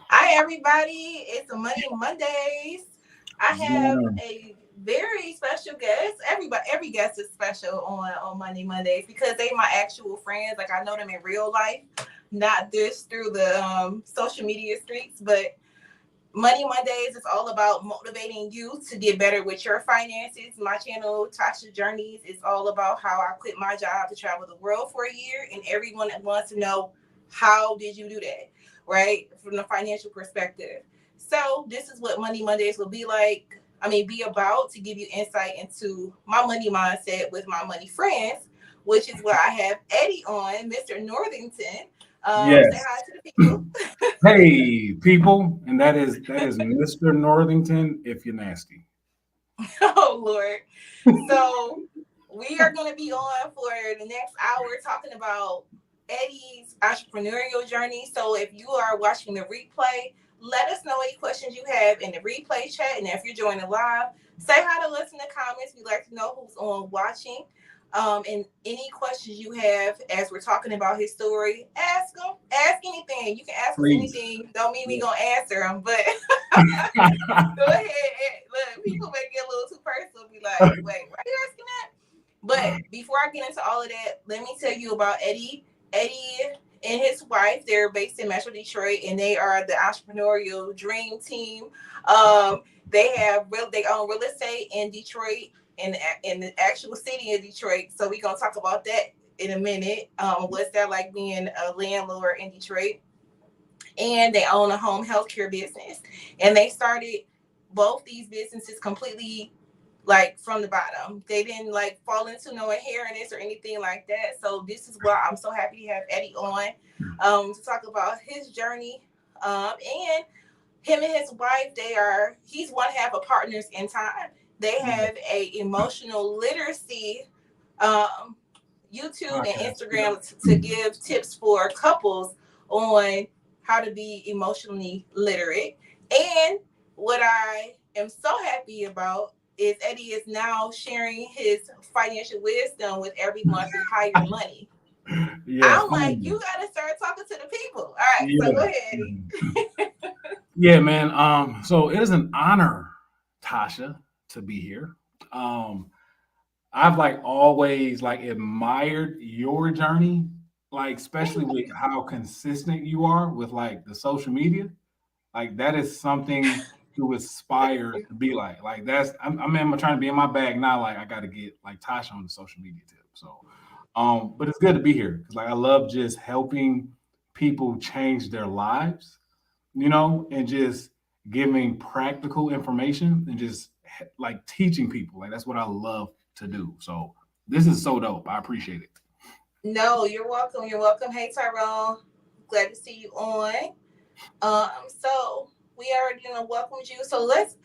Hi, everybody. It's Money Mondays. I have a very special guest. Every guest is special on Money Mondays because they my actual friends. Like I know them in real life, not just through the social media streets. But Money Mondays is all about motivating you to get better with your finances. My channel, Tasha Journeys, is all about how I quit my job to travel the world for a year, and everyone wants to know how did you do that, right? From the financial perspective. So this is what Money Mondays will be like. Be about to give you insight into my money mindset with my money friends, which is where I have Eddie on, Mr. Northington. Say Yes. hi to the people. Hey, people, and that is Mr. Northington. If you're nasty, Oh Lord. So we are going to be on for the next hour talking about Eddie's entrepreneurial journey. So if you are watching the replay, let us know any questions you have in the replay chat. And if you're joining live, say hi to us in the comments. We'd like to know who's on watching. And any questions you have as we're talking about his story, ask them. Ask anything. You can ask us please. anything. Don't mean we Yeah. gonna answer them, but go ahead. Look, people may get a little too personal. Be like, wait, why are you asking that? But before I get into all of that, let me tell you about Eddie. Eddie and his wife, they're based in Metro Detroit, and they are the entrepreneurial dream team. They own real estate in Detroit, in the actual city of Detroit. So we're gonna talk about that in a minute. What's that like being a landlord in Detroit? And they own a home healthcare business. And they started both these businesses completely like from the bottom. They didn't like fall into no inheritance or anything like that. So this is why I'm so happy to have Eddie on to talk about his journey. And him and his wife, he's one half of Partners in Time. They have a emotional literacy um, YouTube and Okay. Instagram to give tips for couples on how to be emotionally literate. And what I am so happy about is Eddie is now sharing his financial wisdom with everyone through Higher Money. Yeah, I'm like, finally. you got to start talking to the people. All right, so go Yeah. ahead, Eddie. Yeah, man. So it is an honor, Tasha, to be here. Um, I've like always like admired your journey, like especially Thank with you. how consistent you are with like the social media. Like that is something to aspire to be like. Like that's I'm trying to be in my bag now. Like I got to get like Tasha on the social media tip. So, but it's good to be here because like I love just helping people change their lives, and just giving practical information and just like teaching people. Like that's what I love to do. So this is so dope. I appreciate it. No, you're welcome. You're welcome. Hey, Tyrone. Glad to see you on. So we already welcomed you. So let's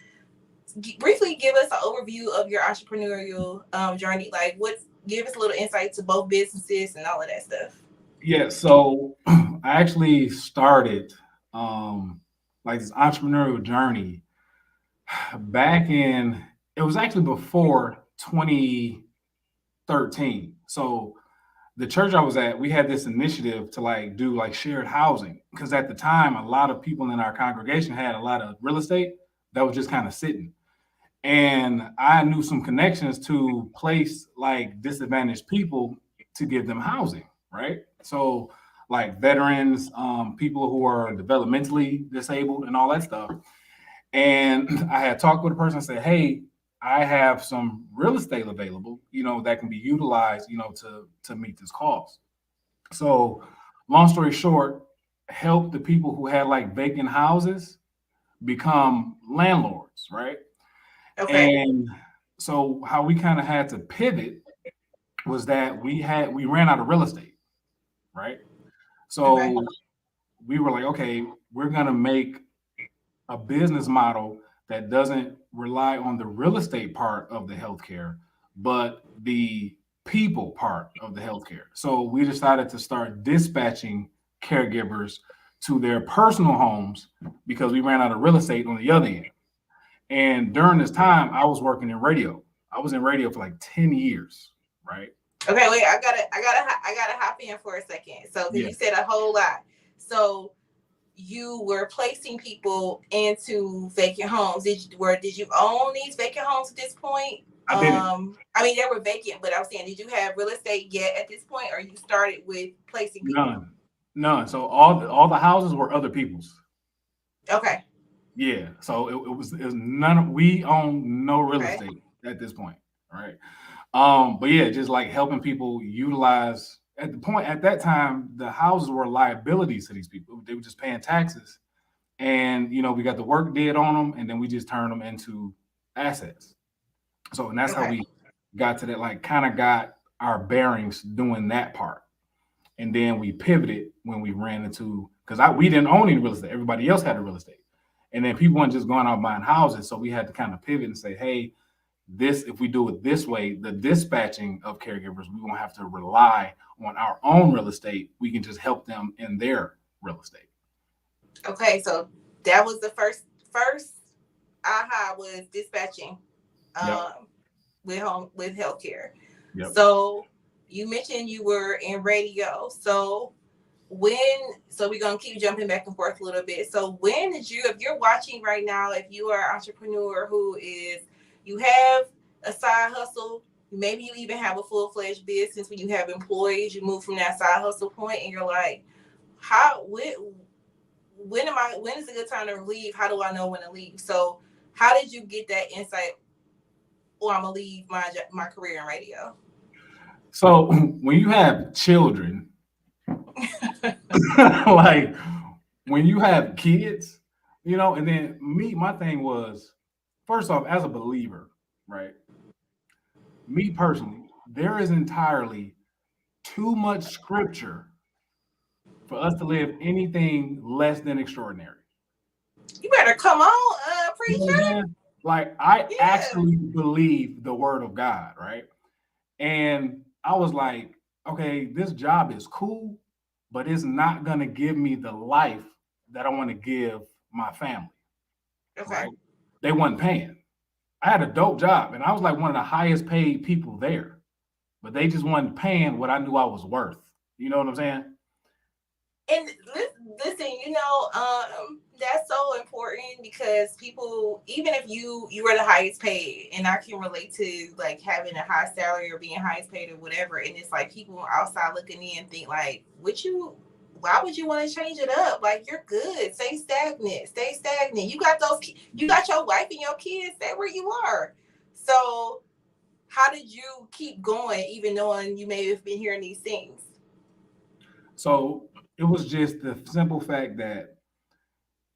briefly give us an overview of your entrepreneurial journey. Like, give us a little insight to both businesses and all of that stuff. Yeah, so I actually started like this entrepreneurial journey back in it was actually before 2013. So the church I was at, we had this initiative to like do like shared housing because at the time a lot of people in our congregation had a lot of real estate that was just kind of sitting. And I knew some connections to place like disadvantaged people to give them housing, right? So like veterans, people who are developmentally disabled and all that stuff. And I had talked with a person and said, hey, I have some real estate available, that can be utilized, to meet this cause. So long story short, help the people who had like vacant houses become landlords, right? Okay. And so how we kind of had to pivot was that we ran out of real estate, right? Okay. So we were like, okay, we're gonna make a business model that doesn't rely on the real estate part of the healthcare, but the people part of the healthcare. So we decided to start dispatching caregivers to their personal homes because we ran out of real estate on the other end. And during this time, I was working in radio. I was in radio for like 10 years, right? Okay, wait. I gotta hop in for a second. So, because Yeah, you said a whole lot. So, you were placing people into vacant homes. Did you own these vacant homes at this point? I didn't. I mean, they were vacant, but I was saying, did you have real estate yet at this point, or you started with placing people? None. None. So all the houses were other people's. Okay. Yeah. So it was none of, we own no real Okay. estate at this point, right? But yeah, just like helping people utilize at that time, the houses were liabilities to these people. They were just paying taxes. And we got the work did on them, and then we just turned them into assets. So and that's how Okay. we got to that, like kind of got our bearings doing that part. And then we pivoted when we ran into because we didn't own any real estate. Everybody else had the real estate. And then people weren't just going out buying houses. So we had to kind of pivot and say, hey, this if we do it this way, the dispatching of caregivers, we won't have to rely on our own real estate. We can just help them in their real estate. Okay. So that was the first aha was dispatching Yep. um with healthcare. Yep. So you mentioned you were in radio. When so we're gonna keep jumping back and forth a little bit. So when did you, if you're watching right now, if you are an entrepreneur who is, you have a side hustle, maybe you even have a full-fledged business when you have employees, you move from that side hustle point and you're like, how when is a good time to leave? How do I know when to leave? So how did you get that insight? Or I'm gonna leave my career in radio. So when you have children, like when you have kids, and then my thing was, first off, as a believer, right? Me personally, there is entirely too much scripture for us to live anything less than extraordinary. You better come on, You know what preacher. I'm saying? Like I Yeah. actually believe the word of God, right? And I was like, okay, this job is cool, but it's not gonna give me the life that I want to give my family, Okay. right? They wasn't paying. I had a dope job and I was like one of the highest paid people there, but they just wasn't paying what I knew I was worth. You know what I'm saying? And listen, that's so important because people, even if you were the highest paid, and I can relate to like having a high salary or being highest paid or whatever, and it's like people outside looking in think like, why would you want to change it up? Like you're good, stay stagnant, stay stagnant. You got your wife and your kids, stay where you are. So how did you keep going, even knowing you may have been hearing these things? So it was just the simple fact that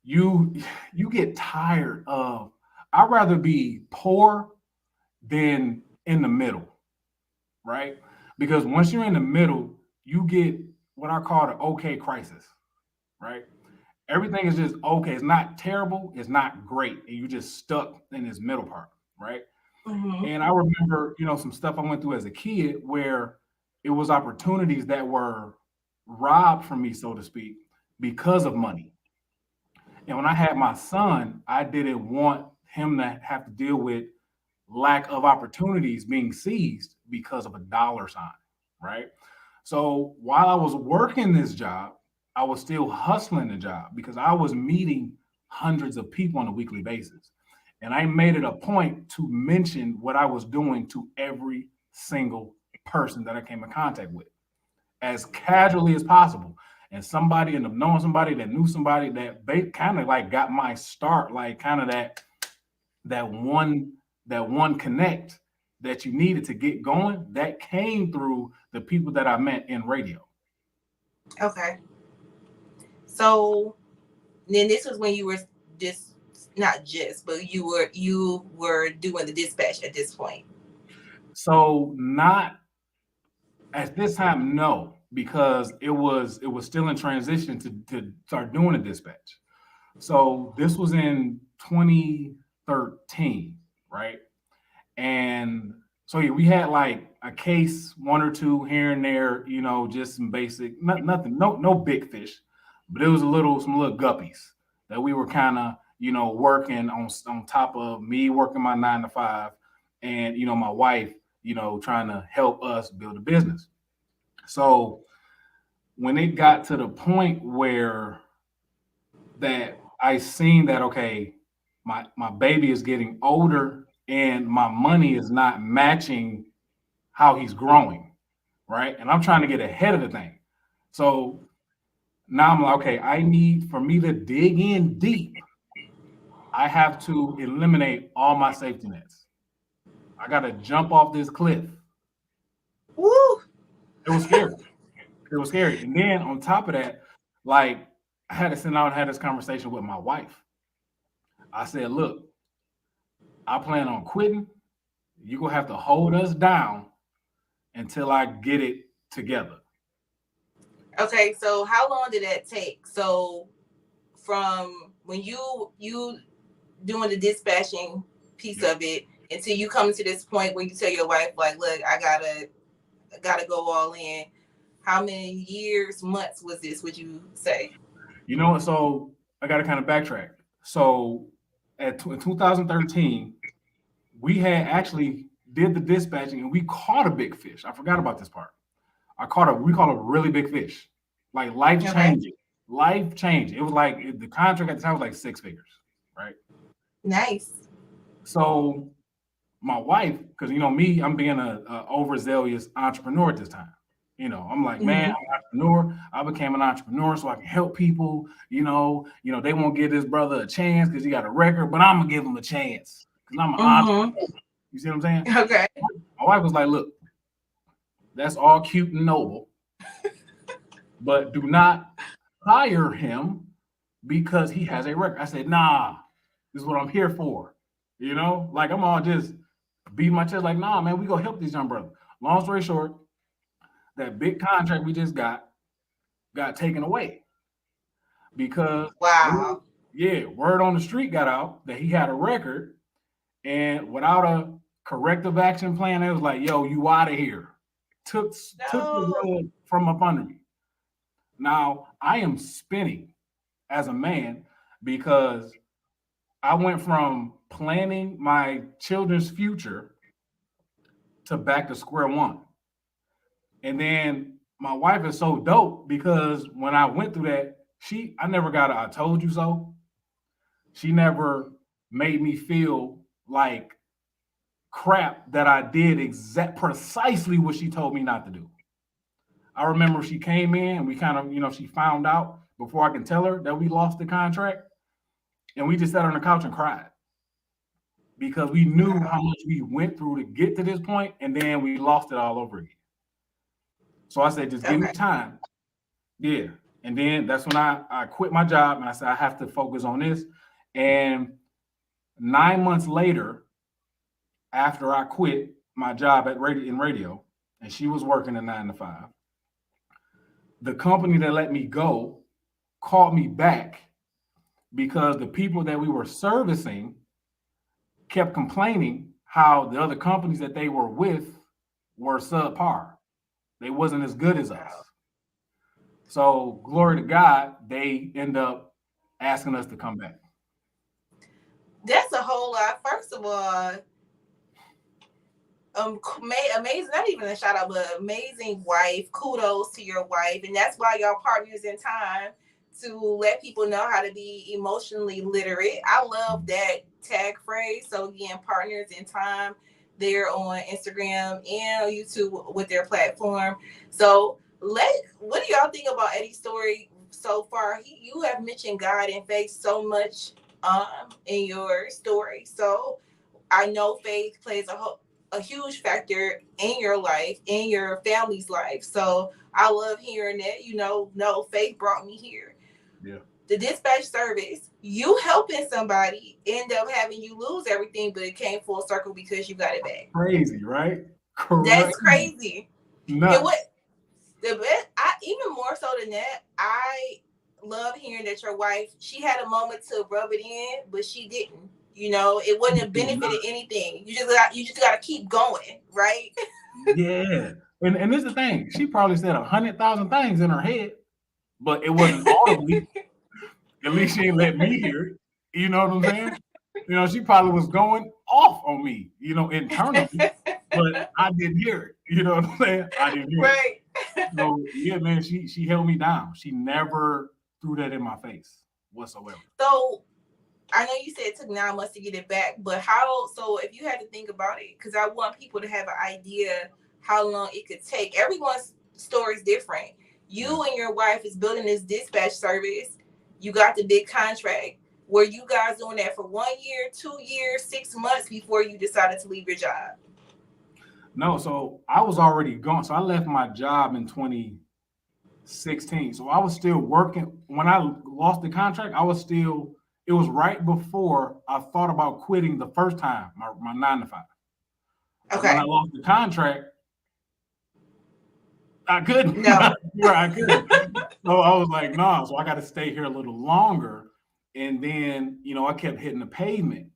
you you get tired of I'd rather be poor than in the middle, right? Because once you're in the middle, you get what I call the okay crisis, right? Everything is just okay. It's not terrible, it's not great, and you're just stuck in this middle part, right? Mm-hmm. And I remember, some stuff I went through as a kid where it was opportunities that were robbed from me, so to speak, because of money. And when I had my son, I didn't want him to have to deal with lack of opportunities being seized because of a dollar sign, right? So while I was working this job, I was still hustling the job because I was meeting hundreds of people on a weekly basis. And I made it a point to mention what I was doing to every single person that I came in contact with as casually as possible. And somebody ended up knowing somebody that knew somebody that they kind of like got my start, like kind of that one that one connect that you needed to get going that came through the people that I met in radio. Okay. So then this was when you were just not just, but you were doing the dispatch at this point. So not at this time, no, because it was still in transition to start doing a dispatch. So this was in 2013, right? And So yeah, we had like a case, one or two here and there, just some basic, nothing, no big fish, but it was some little guppies that we were kind of, working on top of me working my 9 to 5, and my wife, trying to help us build a business. So when it got to the point where that I seen that, okay, my baby is getting older and my money is not matching how he's growing, right? And I'm trying to get ahead of the thing. So now I'm like, okay, I need for me to dig in deep. I have to eliminate all my safety nets. I got to jump off this cliff. Woo! It was scary. It was scary. And then on top of that, like I had to sit down and have this conversation with my wife. I said, look, I plan on quitting. You're going to have to hold us down until I get it together. Okay, so how long did that take? So from when you doing the dispatching piece Yeah. of it until you come to this point where you tell your wife, like, look, I gotta go all in. How many years, months was this, would you say? So I got to kind of backtrack. So in 2013, we had actually did the dispatching and we caught a big fish. I forgot about this part. We caught a really big fish, like Okay. life changing. It was like the contract at the time was like 6 figures, right? Nice. So my wife, because me, I'm being a overzealous entrepreneur at this time. I'm like, man, Mm-hmm. I'm an entrepreneur. I became an entrepreneur so I can help people. They won't give this brother a chance because he got a record, but I'm gonna give him a chance because I'm an entrepreneur. Mm-hmm. You see what I'm saying? Okay. My wife was like, look, that's all cute and noble, but do not hire him because he has a record. I said, nah, this is what I'm here for. Like I'm all just beat my chest, like, nah, man, we gonna help these young brothers. Long story short, that big contract we just got taken away because Wow. word on the street got out that he had a record, and without a corrective action plan, it was like, yo, you out of here. Took the No. rug from up under me. Now I am spinning as a man because I went from planning my children's future to back to square one. And then my wife is so dope because when I went through that, I never got a I told you so. She never made me feel like crap that I did precisely what she told me not to do. I remember she came in and we kind of, she found out before I can tell her that we lost the contract. And we just sat on the couch and cried because we knew how much we went through to get to this point, and then we lost it all over again. So I said, just give me Okay. time. Yeah. And then that's when I quit my job and I said, I have to focus on this. And 9 months later, after I quit my job in radio, and she was working a 9 to 5, the company that let me go called me back because the people that we were servicing kept complaining how the other companies that they were with were subpar. They wasn't as good as us. So glory to God, they end up asking us to come back. That's a whole lot. First of all, amazing, not even a shout out, but amazing wife. Kudos to your wife. And that's why y'all partners in time, to let people know how to be emotionally literate. I love that tag phrase. So again, partners in time, they're on Instagram and on YouTube with their platform. So what do y'all think about Eddie's story so far? You have mentioned God and faith so much in your story. So I know faith plays a huge factor in your life, in your family's life. So I love hearing that. No, faith brought me here. Yeah. The dispatch service, you helping somebody end up having you lose everything, but it came full circle because you got it back. Crazy, right? That's Crazy. crazy. And Nuts. what the best, I even more so than that, I love hearing that your wife, she had a moment to rub it in, but she didn't. You know, it wouldn't have It did not. benefited anything. You just got to keep going, right? Yeah. And this is the thing. She probably said 100,000 things in her head, but it wasn't audibly. At least she ain't let me hear it. You know what I'm saying? She probably was going off on me, internally, but I didn't hear it. You know what I'm saying? I didn't hear it. Right. So yeah, man, she held me down. She never threw that in my face whatsoever. So I know you said it took 9 months to get it back, but how? So if you had to think about it, because I want people to have an idea how long it could take. Everyone's story is different. You and your wife is building this dispatch service. You got the big contract. Were you guys doing that for 1 year, 2 years, 6 months before you decided to leave your job? No, so I was already gone. So I left my job in 2016. So I was still working. When I lost the contract, it was right before I thought about quitting the first time, my 9 to 5. But when I Okay. lost the contract, I couldn't. No. I couldn't. So I was like, nah, so I got to stay here a little longer. And then, I kept hitting the pavement.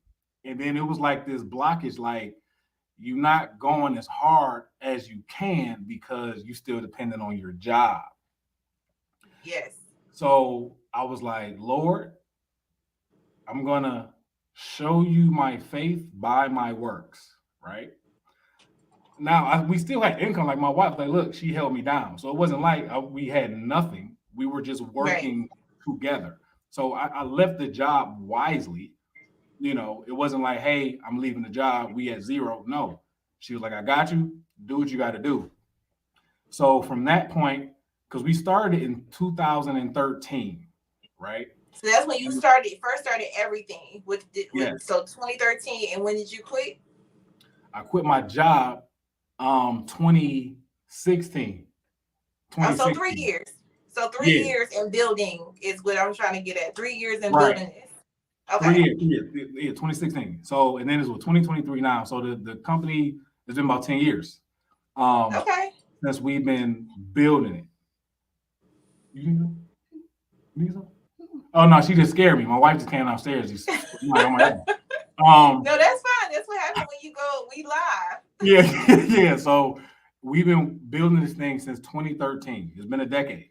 And then it was like this blockage, like you're not going as hard as you can because you still dependent on your job. Yes. So I was like, Lord, I'm going to show you my faith by my works, right? Now we still had income. Like my wife, like, look, she held me down. So it wasn't like we had nothing. We were just Right. working together. So I left the job wisely. It wasn't like, hey, I'm leaving the job. We at zero. No, she was like, I got you. Do what you got to do. So from that point, because we started in 2013, right? So that's when you first started everything with Yes, so 2013. And when did you quit? I quit my job 2016. Oh, so 3 2016. years. So three Yeah, years in building is what I'm trying to get at. 3 years in right. building this. Okay. 3 years, yeah, 2016. So, and then it's what 2023 now. So the company has been about 10 years um, Okay. since we've been building it. You need some? Oh no, she just scared me. My wife just came downstairs. On my head. No, that's fine. That's what happened when you go. We live. Yeah, yeah. So we've been building this thing since 2013. It's been a decade.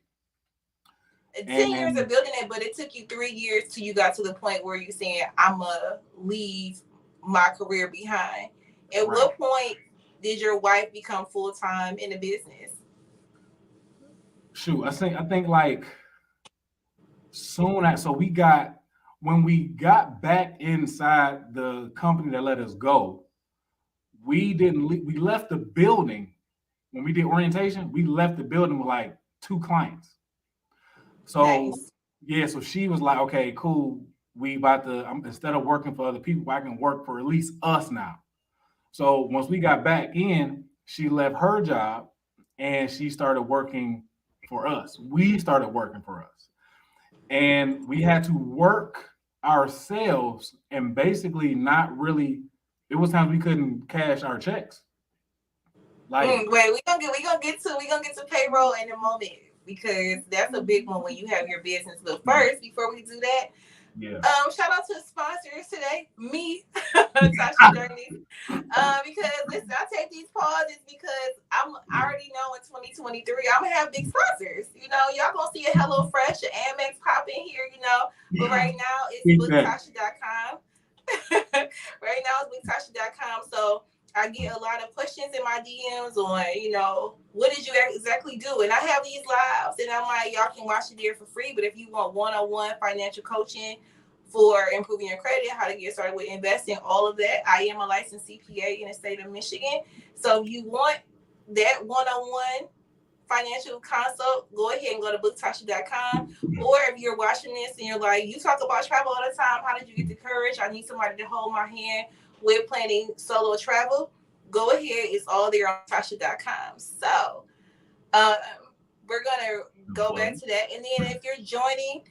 10 years of And building it, but it took you 3 years till you got to the point where you saying, I'ma leave my career behind. At right. what point did your wife become full time in the business? Shoot, I think like soon as so when we got back inside the company that let us go, we left the building when we did orientation, we left the building with like 2 clients. So Nice. yeah, so she was like, okay, cool. We about to instead of working for other people, I can work for at least us now. So once we got back in, she left her job and she started working for us. We started working for us. And we had to work ourselves and basically not really it was times we couldn't cash our checks. Like Wait, we gonna get to payroll in a moment because that's a big one when you have your business. But first, before we do that, yeah. shout out to the sponsors today, me, Tasha Journey. Because listen, I take these pauses because I already know in 2023 I'm gonna have big sponsors. Y'all gonna see a Hello Fresh, an Amex pop in here. But right now it's Exactly. booktasha.com. Right now it's booktasha.com. So I get a lot of questions in my DMs on, what did you exactly do? And I have these lives, and I'm like, y'all can watch it there for free. But if you want one-on-one financial coaching for improving your credit, how to get started with investing, all of that, I am a licensed CPA in the state of Michigan. So if you want that one-on-one financial consult, go ahead and go to booktasha.com. Or if you're watching this and you're like, you talk about travel all the time, how did you get the courage? I need somebody to hold my hand with planning solo travel. Go ahead, it's all there on tasha.com. So we're gonna go back to that. And then if you're joining,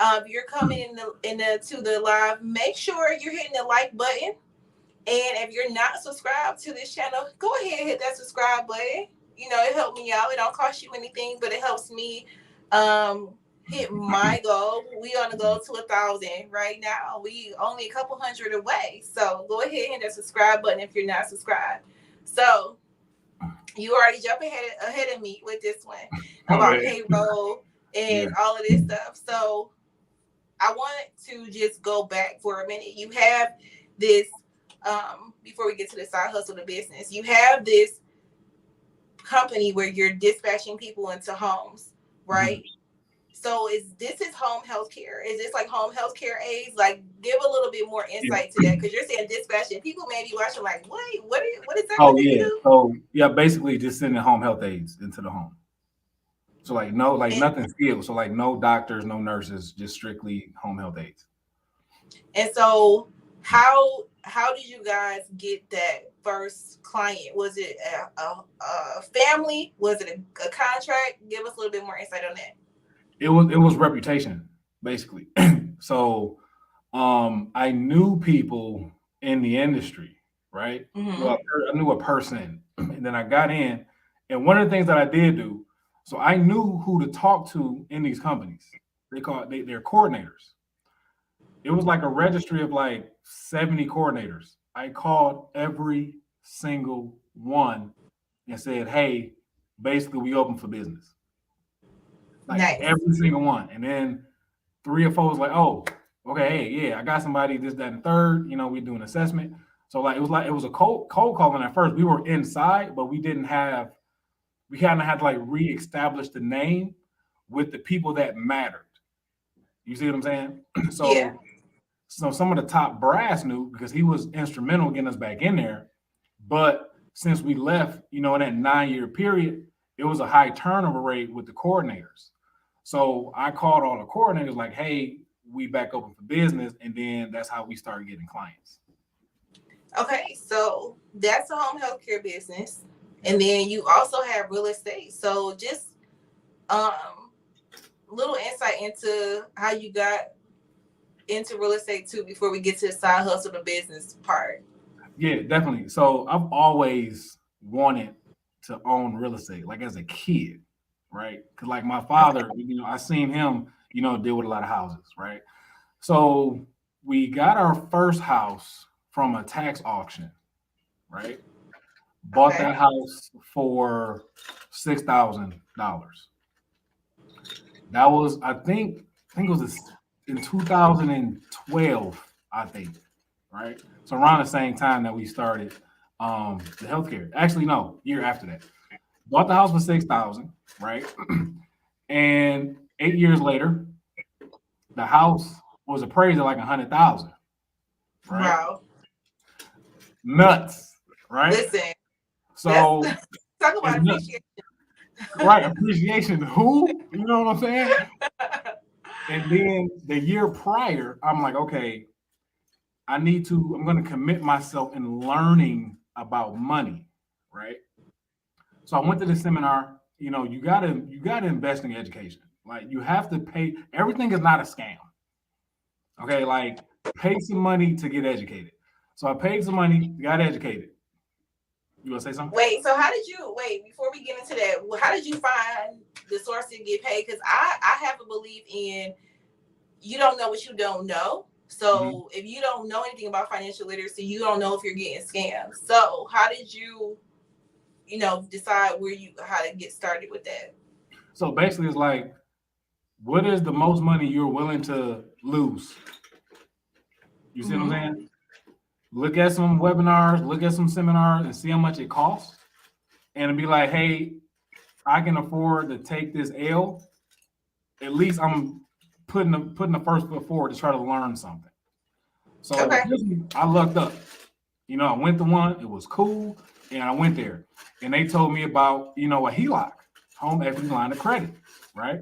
if you're coming to the live, make sure you're hitting the like button. And if you're not subscribed to this channel, go ahead and hit that subscribe button. It helped me out. It don't cost you anything, but it helps me hit my goal. We on the go to 1,000 right now. We only a couple hundred away. So go ahead and hit that subscribe button if you're not subscribed. So you already jumping ahead of me with this one about payroll and all of this stuff. So I want to just go back for a minute. You have this, before we get to the side hustle, the business, you have this company where you're dispatching people into homes, right? Mm-hmm. So is home health care? Is this like home health care aids? Like, give a little bit more insight to that, because you're saying dispatching. People may be watching like, wait, what exactly do you do? So yeah, basically just sending home health aides into the home. So like nothing field. So like no doctors, no nurses, just strictly home health aides. And so how did you guys get that first client? Was it a family? Was it a contract? Give us a little bit more insight on that. It was reputation, basically. So I knew people in the industry, right? Mm-hmm. Well, I knew a person, and then I got in. And one of the things that I did do, so I knew who to talk to in these companies. They're coordinators. It was like a registry of like 70 coordinators. I called every single one and said, hey, basically we open for business. Like nice. Every single one. And then 3 or 4 was like, oh, okay, hey, yeah, I got somebody, this, that, and third. You know, we do an assessment. So like it was a cold calling at first. We were inside, but we hadn't had to like reestablish the name with the people that mattered. You see what I'm saying? So yeah. So some of the top brass knew, because he was instrumental in getting us back in there. But since we left, you know, in that 9-year period, it was a high turnover rate with the coordinators. So I called all the coordinators like, hey, we back open for business. And then that's how we started getting clients. Okay, so that's a home health care business. And then you also have real estate. So just little insight into how you got into real estate too, before we get to the side hustle, the business part. Yeah, definitely. So I've always wanted to own real estate, like as a kid, right? Because like my father, you know, I seen him, you know, deal with a lot of houses, right? So we got our first house from a tax auction, right? Bought that house for $6,000. That was, I think it was in 2012, I think, right? So around the same time that we started the healthcare. Actually, no, year after that. Bought the house for $6,000, right? And 8 years later, the house was appraised at like $100,000. Right? Wow. Nuts, right? Listen. So talk about appreciation. Right, appreciation. Who? You know what I'm saying? And then the year prior, I'm like, okay, I'm going to commit myself in learning about money, right? So I went to the seminar. You know, you gotta invest in education. Like you have to pay. Everything is not a scam. Okay, like pay some money to get educated. So I paid some money, got educated. You want to say something? Wait, so before we get into that, how did you find the source to get paid? Because I have a belief in you don't know what you don't know. So if you don't know anything about financial literacy, you don't know if you're getting scammed. So how did you, decide how to get started with that? So basically it's like, what is the most money you're willing to lose? You see what I'm saying? Look at some webinars, look at some seminars, and see how much it costs. And be like, hey, I can afford to take this L. At least I'm putting the first foot forward to try to learn something. So I looked up. You know, I went to one, it was cool, and I went there. And they told me about, a HELOC, home equity line of credit, right?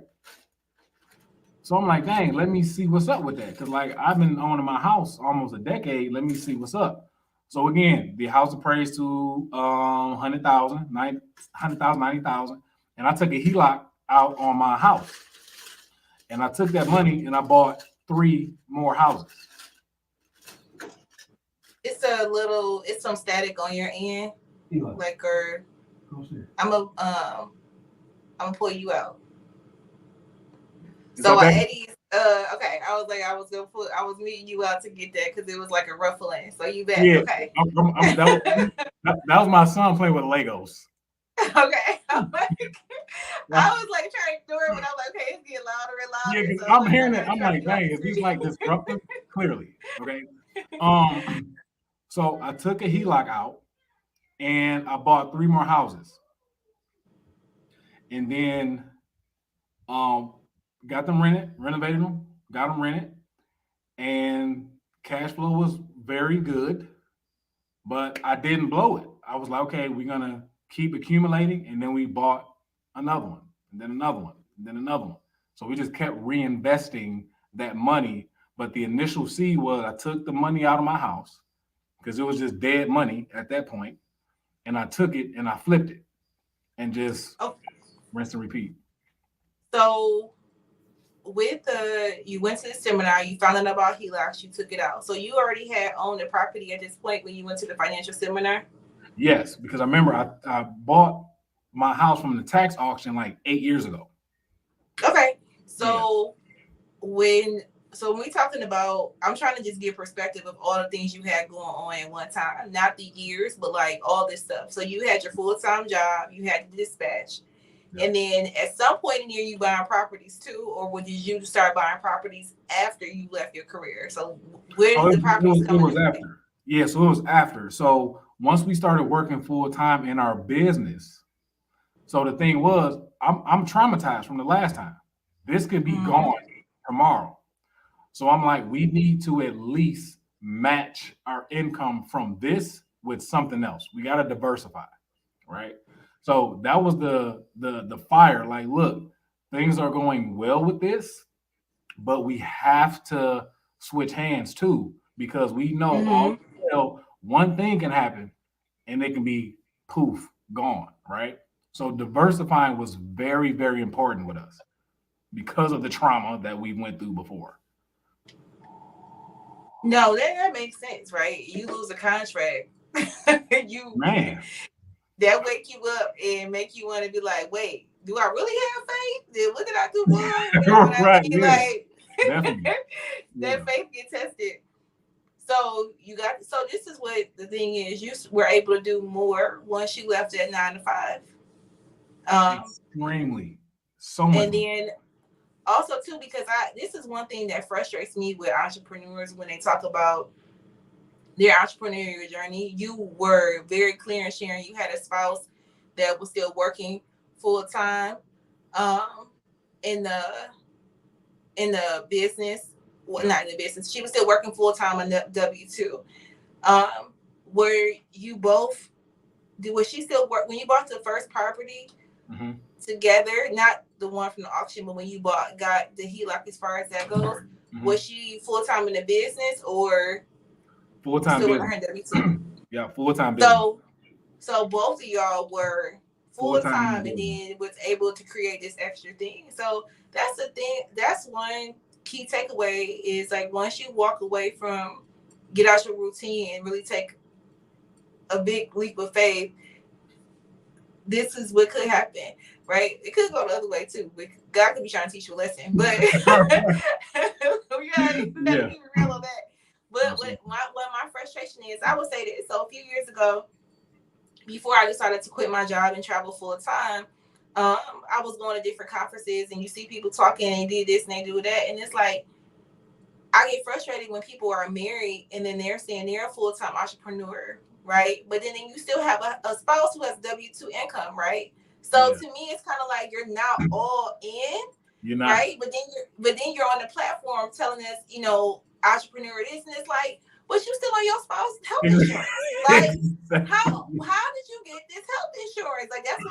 So I'm like, dang, let me see what's up with that. Because, like, I've been owning my house almost a decade. Let me see what's up. So, again, the house appraised to $100,000, $90,000. And I took a HELOC out on my house. And I took that money and I bought 3 more houses. It's some static on your end. HELOC. Like, I'm gonna pull you out. Is that So better? Eddie's okay. I was like I was meeting you out to get that because it was like a ruffling. So you back, Yeah, okay? that was my son playing with Legos. Okay. I'm like, Like, I was like trying to ignore it, but I'm like, okay, it's getting louder and yeah, louder. 'cause So I'm like I hearing it. gotta I'm try to like, get off dang, the is these screen. like disruptive? Clearly, okay. Um, so I took a HELOC out and I bought three more houses, and then um, got them rented, renovated them, got them rented, and cash flow was very good. But I didn't blow it. I was like, okay, we're gonna keep accumulating, and then we bought another one, and then another one, and then another one. So we just kept reinvesting that money. But the initial seed was I took the money out of my house because it was just dead money at that point, and I took it and I flipped it and just Oh, rinse and repeat. so with the you went to the seminar, you found out about HELOCs, you took it out. So you already had owned the property at this point when you went to the financial seminar. Yes, because I remember I bought my house from the tax auction like 8 years ago. Okay. Yeah. So when when we talking about, I'm trying to just give perspective of all the things you had going on at one time, not the years, but like all this stuff. So you had your full-time job, you had the dispatch, Yeah. and then at some point in the year you buying properties too, or did you start buying properties after you left your career? So where Oh, did the properties it come was into play? after. Yeah, so it was after. So once we started working full time in our business, so the thing was, I'm traumatized from the last time. This could be Mm-hmm. gone tomorrow. So I'm like, we need to at least match our income from this with something else. We got to diversify, right? So that was the fire. Like, look, things are going well with this, but we have to switch hands too because we know all Mm-hmm. well one thing can happen and it can be poof gone, right? So diversifying was very very important with us because of the trauma that we went through before. No, that makes sense, right? You lose a contract, you Man. that wake you up and make you want to be like, wait, do I really have faith? Then what did I do wrong? You know what I Right, mean? yeah, Like definitely. Yeah. that faith get tested. So you got, so this is what the thing is. You were able to do more once you left at 9 to 5. Extremely. So much And more. then also too, because this is one thing that frustrates me with entrepreneurs when they talk about their entrepreneurial journey. You were very clear in sharing you had a spouse that was still working full time um, in the business. Well, Yeah. not in the business. She was still working full time on W-2. Um, were you both? Was she still work when you bought the first property Hmm. together? Not the one from the auction, but when you got the HELOC, as far as that goes, Hmm. was she full time in the business or Full time still working business. her W-2? Yeah, full time business. So So both of y'all were Full full time in the time and business. then was able to create this extra thing. So that's the thing. That's one key takeaway is like once you walk away from get out your routine and really take a big leap of faith, this is what could happen, right? It could go the other way too. God could be trying to teach you a lesson, but we gotta Yeah, keep it real on that. But absolutely. what my frustration is, I would say this. So a few years ago, before I decided to quit my job and travel full time, I was going to different conferences and you see people talking and they did this and they do that. And it's like, I get frustrated when people are married and then they're saying they're a full time entrepreneur, right? But then you still have a spouse who has W-2 income, right? So Yeah, to me, it's kind of like you're not all in, you're not. right? But then you're on the platform telling us, entrepreneur this, and it's like, but you still on your spouse's health insurance. Like, how did you get this health insurance? Like that's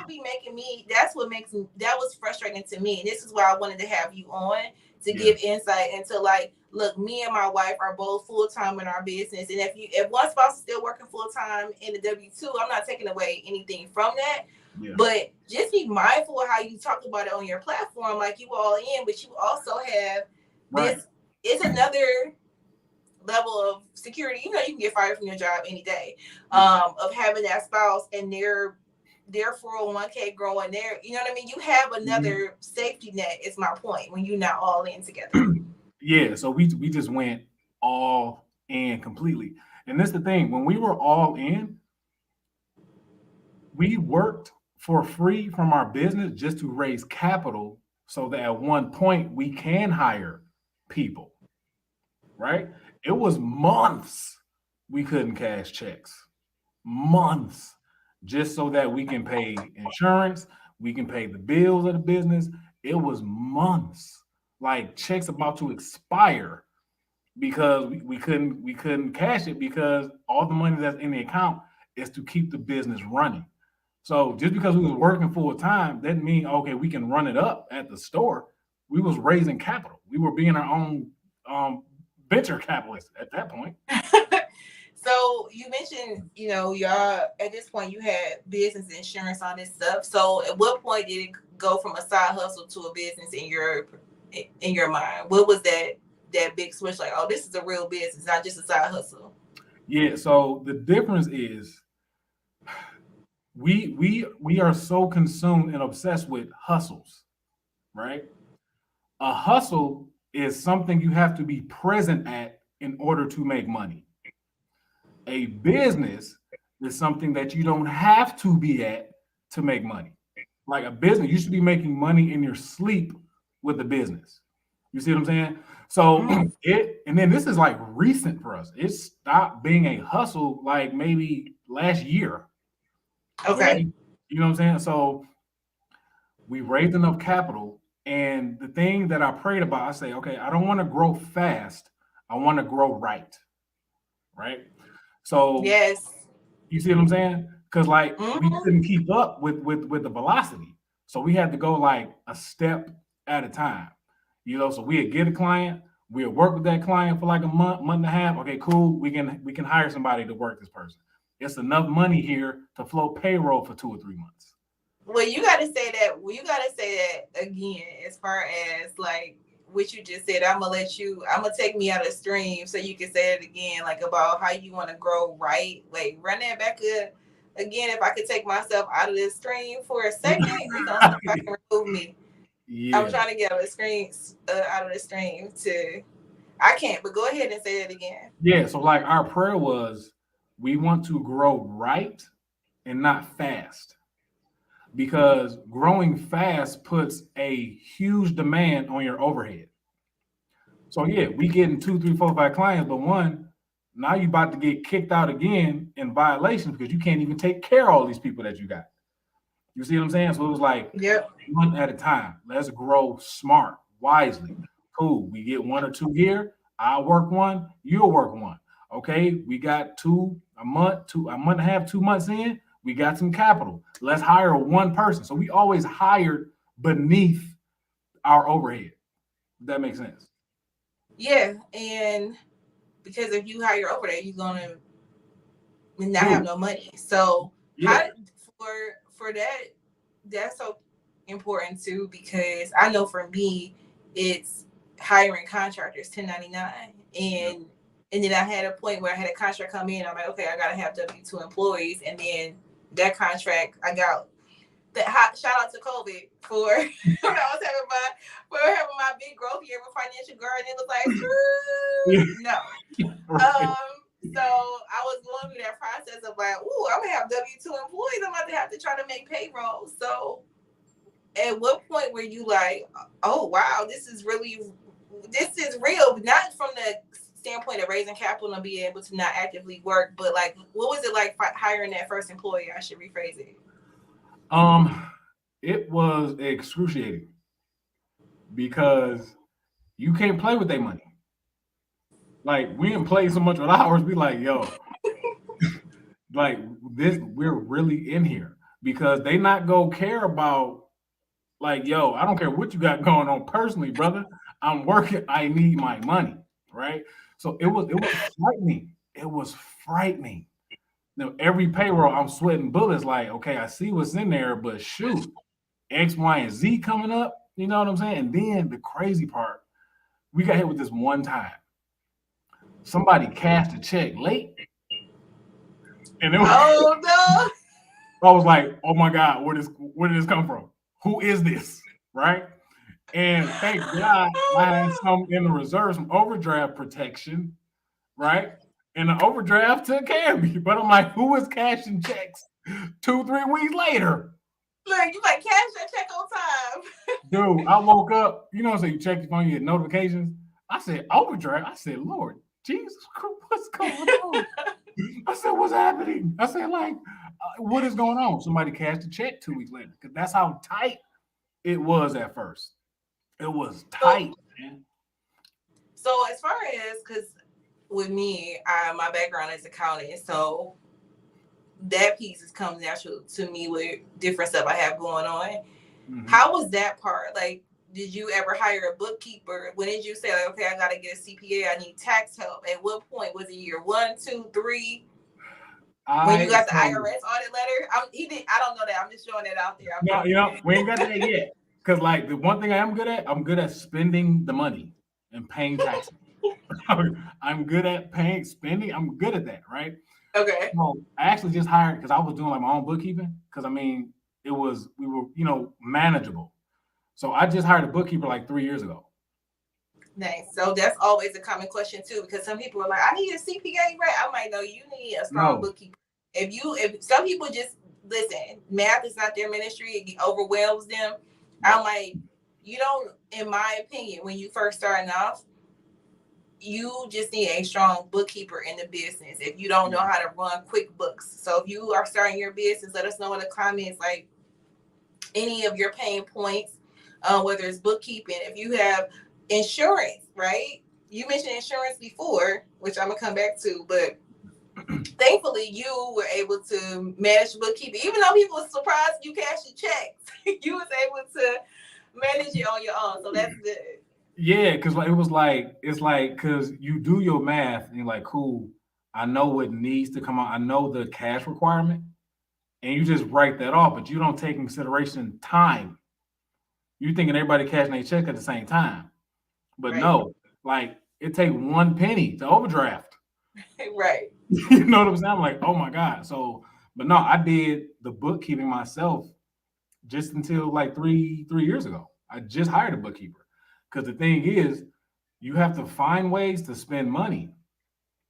what makes me, that was frustrating to me. And this is why I wanted to have you on to Yeah, give insight into like, look, me and my wife are both full time in our business. And if one spouse is still working full time in the W-2, I'm not taking away anything from that. yeah. But just be mindful of how you talk about it on your platform, like you all in, but you also have Right. this. It's another level of security. You can get fired from your job any day. Yeah. Of having that spouse and they're their 401k growing there. You know what I mean? You have another safety net, is my point, when you're not all in together. Yeah, so we just went all in completely. And that's the thing. When we were all in, we worked for free from our business just to raise capital so that at one point we can hire people, right? It was months we couldn't cash checks. Months just so that we can pay insurance, we can pay the bills of the business. It was months. Like checks about to expire because we couldn't cash it because all the money that's in the account is to keep the business running. So just because we was working full time doesn't mean okay we can run it up at the store. We was raising capital. We were being our own um, venture capitalists at that point. So you mentioned, y'all at this point you had business insurance on this stuff. So at what point did it go from a side hustle to a business in your mind? What was that big switch? Like, oh, this is a real business, not just a side hustle. Yeah. So the difference is we are so consumed and obsessed with hustles, right? A hustle is something you have to be present at in order to make money. A business is something that you don't have to be at to make money. Like a business, you should be making money in your sleep with a business. You see what I'm saying? So Mm, and then this is like recent for us. It stopped being a hustle like maybe last year. okay. Okay. You know what I'm saying? So we raised enough capital. And the thing that I prayed about, I say, okay, I don't want to grow fast. I want to grow right. Right. So Yes. you see what I'm saying? Because like we Hmm. couldn't keep up with the velocity, so we had to go like a step at a time. So we'd get a client, we'd work with that client for like a month and a half. Okay, cool. We can hire somebody to work this person. It's enough money here to float payroll for 2 or 3 months. Well, you got to say that. Well, you got to say that again. As far as like what you just said, I'm gonna let you. I'm gonna take me out of the stream so you can say it again, like about how you want to grow. Right? Wait, run that back up again. If I could take myself out of this stream for a second, we gonna see if I can remove me. I'm Yeah, trying to get out of the screen, out of the stream to. I can't, but go ahead and say it again. yeah. So like our prayer was, we want to grow right and not fast, because growing fast puts a huge demand on your overhead. So yeah, we getting 2, 3, 4, 5 clients, but one, now you about to get kicked out again in violation because you can't even take care of all these people that you got. You see what I'm saying? So it was like Yep. one at a time. Let's grow smart, wisely. Cool. We get 1 or 2 here. I'll work one. You'll work one. Okay. We got a month and a half, 2 months in. We got some capital. Let's hire one person. So we always hired beneath our overhead. If that makes sense. Yeah, and because if you hire over there, you're gonna not have True. no money. So Yeah. how for that, that's so important too, because I know for me it's hiring contractors 1099, Yep. and then I had a point where I had a contract come in. I'm like, okay, I gotta have W-2 employees, and then that contract I got that hot shout out to COVID for when I was having my big growth year with financial garden. It was like screw no. Right. So I was going through that process of like, ooh, I'm gonna have W-2 employees. I'm about to have to try to make payroll. So at what point were you like, oh wow, this is real, not from the standpoint of raising capital and being able to not actively work, but like, what was it like hiring that first employee? I should rephrase it. Um, it was excruciating because you can't play with their money. Like we didn't play so much with ours. We like, yo, like this, we're really in here because they not go care about like, yo, I don't care what you got going on personally, brother. I'm working. I need my money, right? So it was frightening. It was frightening. Every payroll, I'm sweating bullets. Like, okay, I see what's in there, but shoot, X, Y, and Z coming up. You know what I'm saying? And then the crazy part, we got hit with this one time. Somebody cashed a check late, and it was Oh no. I was like, oh my God, where did this come from? Who is this? Right? And thank God I had some in the reserves, some overdraft protection, right? And the overdraft took care of me. But I'm like, who is cashing checks 2, 3 weeks later? Look, you like cash that check on time. Dude, I woke up, so you check your phone, you get notifications. I said, overdraft. I said, Lord, Jesus, what's going on? I said, what's happening? I said, like, what is going on? Somebody cashed a check 2 weeks later. Because that's how tight it was at first. It was So, tight, man. so as far as, because with me, my background is accounting, so that piece is comes natural to me with different stuff I have going on. Mm-hmm. How was that part? Like, did you ever hire a bookkeeper? When did you say, like, okay, I got to get a CPA, I need tax help? At what point? Was it year 1, 2, 3? When you got the IRS audit letter? I don't know that. I'm just showing that out there. No, we ain't got that yet. Because, like, the one thing I am good at, I'm good at spending the money and paying taxes. I'm good at spending. I'm good at that, right? Okay. So I actually just hired because I was doing like my own bookkeeping. Because we were manageable. So I just hired a bookkeeper like 3 years ago. Nice. So that's always a common question too, because some people are like, I need a CPA, right? I'm like, no, you need a strong bookkeeper. If some people just listen, math is not their ministry, it overwhelms them. I'm like, you don't, in my opinion, when you first starting off, you just need a strong bookkeeper in the business. If you don't know how to run QuickBooks, so if you are starting your business, let us know in the comments, like any of your pain points, whether it's bookkeeping, if you have insurance, right? You mentioned insurance before, which I'm gonna come back to, but thankfully you were able to manage bookkeeping. Even though people were surprised you cashed your checks, you was able to manage it on your own. So that's good. Yeah, because it's like because you do your math and you're like, cool, I know what needs to come out. I know the cash requirement, and you just write that off, but you don't take in consideration time. You thinking everybody cashing their check at the same time. But right. No, like it take 1 penny to overdraft. Right. You know what I'm saying? I'm like, oh my God. So, but no, I did the bookkeeping myself just until like three years ago. I just hired a bookkeeper. Because the thing is, you have to find ways to spend money.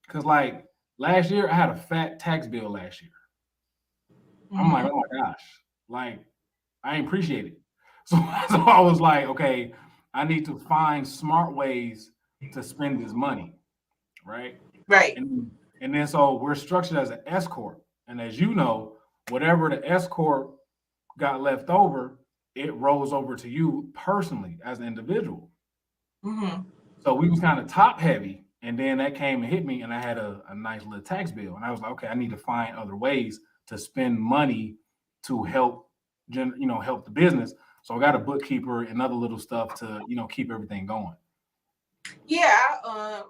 Because like last year, I had a fat tax bill last year. I'm like, oh my gosh, like I ain't appreciate it. So I was like, okay, I need to find smart ways to spend this money, right? Right. And then so we're structured as an S corp, and as you know, whatever the S corp got left over, it rolls over to you personally as an individual. Mm-hmm. So we was kind of top heavy, and then that came and hit me, and I had a nice little tax bill, and I was like, okay, I need to find other ways to spend money to help, help the business. So I got a bookkeeper and other little stuff to, keep everything going. Yeah.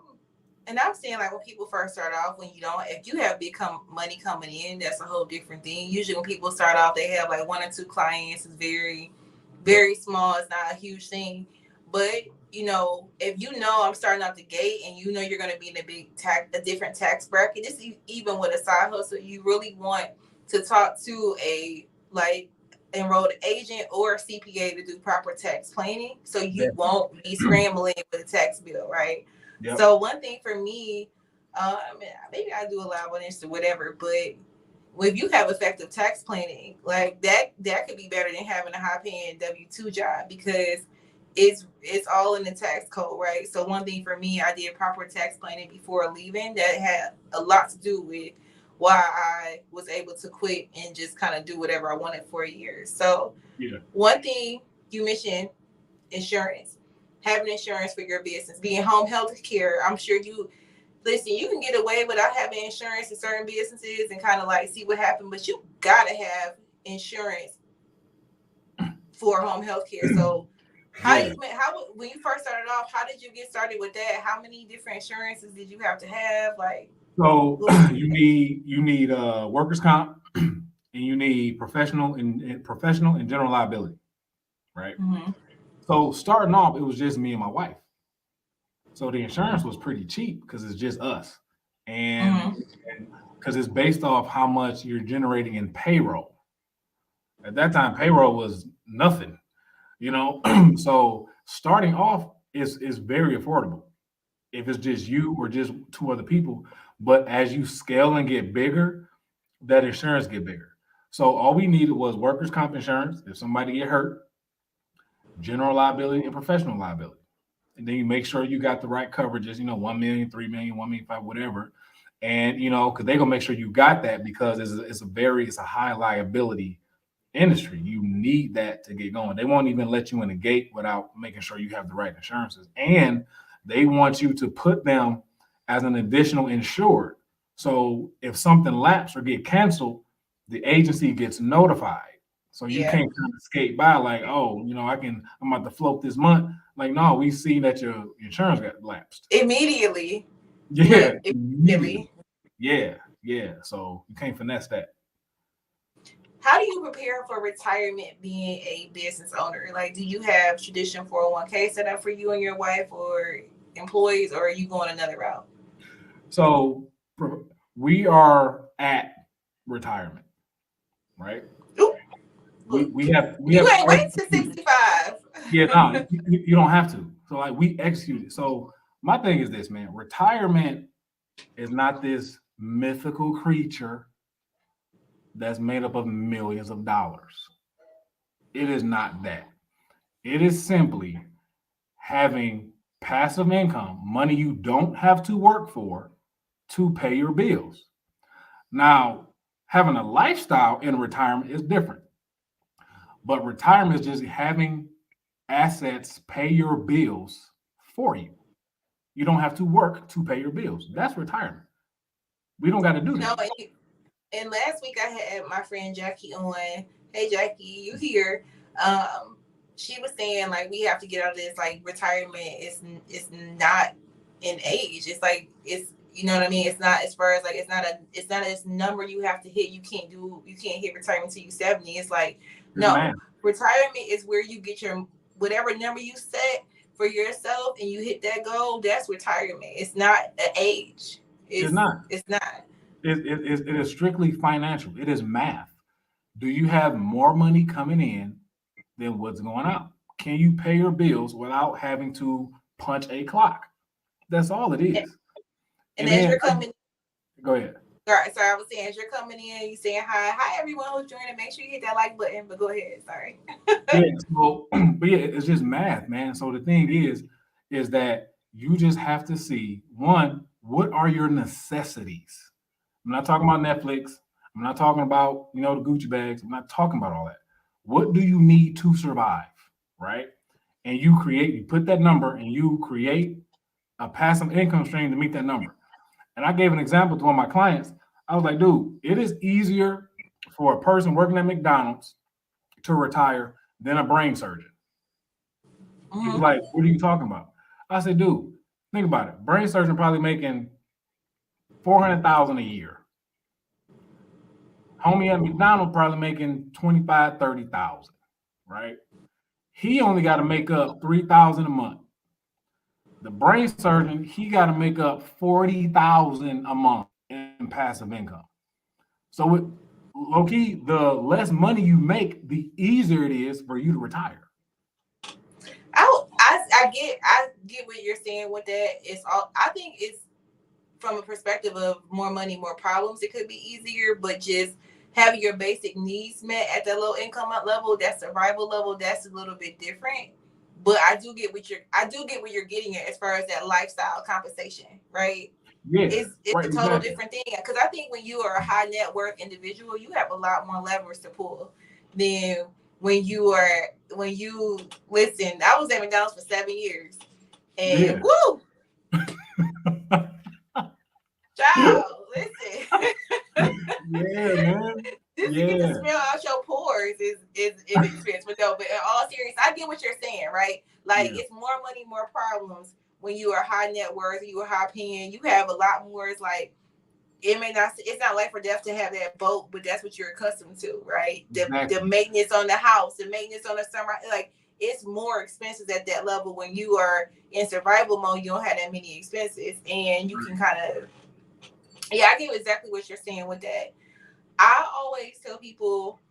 And I'm saying, like, when people first start off, if you have big money coming in, that's a whole different thing. Usually when people start off, they have like 1 or 2 clients. It's very, very small. It's not a huge thing. But, if I'm starting out the gate and you're going to be in a different tax bracket, this even with a side hustle, you really want to talk to a, like, enrolled agent or CPA to do proper tax planning. So you won't be scrambling with a tax bill, right? Yep. So one thing for me, maybe I do a lot on Insta, whatever, but if you have effective tax planning, like that could be better than having a high paying W-2 job, because it's all in the tax code, right? So one thing for me, I did proper tax planning before leaving. That had a lot to do with why I was able to quit and just kind of do whatever I wanted for a year. So One thing you mentioned, insurance. Having insurance for your business, being home health care. I'm sure you can get away without having insurance in certain businesses and kind of like see what happens, but you gotta have insurance for home health care. So when you first started off, how did you get started with that? How many different insurances did you have to have? Like, so you need workers' comp, and you need professional and general liability, right? Mm-hmm. So starting off, it was just me and my wife. So the insurance was pretty cheap because it's just us, and because it's based off how much you're generating in payroll. At that time, payroll was nothing, you know. So starting off is very affordable if it's just you or just two other people. But as you scale and get bigger, that insurance get bigger. So all we needed was workers' comp insurance if somebody get hurt, general liability and professional liability. And then you make sure you got the right coverages, 1 million, 3 million, 1,000,005, whatever. And because they're gonna make sure you got that because it's a high liability industry. You need that to get going. They won't even let you in the gate without making sure you have the right insurances. And they want you to put them as an additional insured. So if something lapses or get canceled, the agency gets notified. So you Yeah. can't kind of skate by like, oh, I'm about to float this month. Like, no, we see that your insurance got lapsed. Immediately. Yeah, Look, immediately. immediately. Yeah, yeah. So you can't finesse that. How do you prepare for retirement being a business owner? Like, do you have traditional 401k set up for you and your wife or employees, or are you going another route? So we are at retirement, right? Ooh, We have you ain't wait to executed. 65. Yeah, no, you don't have to. So like we executed. So my thing is this, man. Retirement is not this mythical creature that's made up of millions of dollars. It is not that. It is simply having passive income, money you don't have to work for to pay your bills. Now, having a lifestyle in retirement is different, but retirement is just having assets pay your bills for you. You don't have to work to pay your bills. That's retirement. We don't got to do that. No, and last week I had my friend Jackie on. Hey Jackie, you here? Um, she was saying like we have to get out of this like retirement. It's not in age. It's like it's you know what I mean. It's not as far as like it's not this number you have to hit. You can't hit retirement till you 70. It's like It's math. no, retirement is where you get your whatever number you set for yourself and you hit that goal. That's retirement. It's not an age. It's not. It's not. It is strictly financial. It is math. Do you have more money coming in than what's going out? Can you pay your bills without having to punch a clock? That's all it is. And And as then you're coming, go ahead. sorry, I was saying as you're coming in, you saying hi everyone who's joining. Make sure you hit that like button. But go ahead, sorry. Yeah. So, but yeah, it's just math, man. So the thing is that you just have to see one, what are your necessities? I'm not talking about Netflix. I'm not talking about, the Gucci bags. I'm not talking about all that. What do you need to survive? Right. And you put that number and you create a passive income stream to meet that number. And I gave an example to one of my clients. I was like, dude, it is easier for a person working at McDonald's to retire than a brain surgeon. He was Mm-hmm. like, what are you talking about? I said, dude, think about it. Brain surgeon probably making 400,000 a year. Homie at McDonald's probably making 25, 30,000, right? He only got to make up 3,000 a month. The brain surgeon, he got to make up 40,000 a month in passive income. So with low key, the less money you make, the easier it is for you to retire. I get what you're saying with that. It's all I think it's from a perspective of more money, more problems. It could be easier, but just having your basic needs met at that low income level, that survival level, that's a little bit different. But I do get what you're getting at as far as that lifestyle compensation, right? Yeah, It's right, a total exactly. different thing because I think when you are a high net worth individual, you have a lot more leverage to pull than when you listen. I was at McDonald's for 7 years, and Yeah. woo, child, listen. Yeah, man. Just to get the Yeah, smell out your pores is an experience. But no, but in all seriousness, I get what you're saying, right? Like yeah, it's more money, more problems when you are high net worth, you are high paying, you have a lot more. It's like it's not life or death to have that boat, but that's what you're accustomed to, right? The exactly. maintenance on the house, the maintenance on the summer, like it's more expenses at that level. When you are in survival mode, you don't have that many expenses, and you can Right. kind of I get exactly what you're saying with that. I always tell people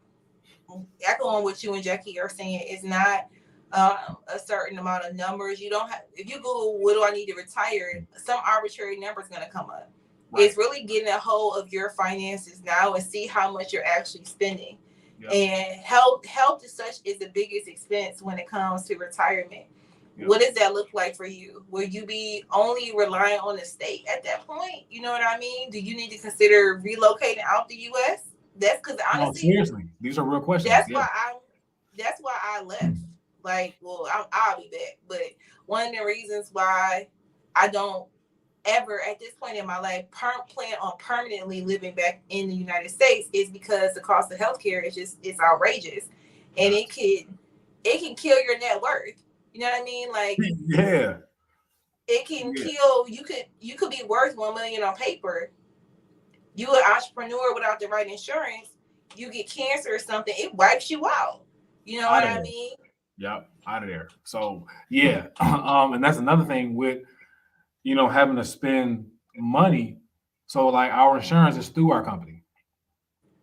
echoing what you and Jackie are saying, is not a certain amount of numbers. You don't have, if you Google what do I need to retire, some arbitrary number is going to come up. Right. It's really getting a hold of your finances now and see how much you're actually spending. Yep. And health as such is the biggest expense when it comes to retirement. Yep. What does that look like for you? Will you be only relying on the state at that point? You know what I mean? Do you need to consider relocating out the U.S.? That's because honestly, no, seriously, these are real questions. That's why I left. Like, well, I'll be back. But one of the reasons why I don't ever at this point in my life plan on permanently living back in the United States is because the cost of healthcare is it's outrageous, and it can kill your net worth. You know what I mean? Like, yeah, it can kill. You could be worth $1 million on paper. You an entrepreneur without the right insurance, you get cancer or something, it wipes you out. You know what I mean? Yep, out of there. So yeah, and that's another thing with having to spend money. So like our insurance is through our company.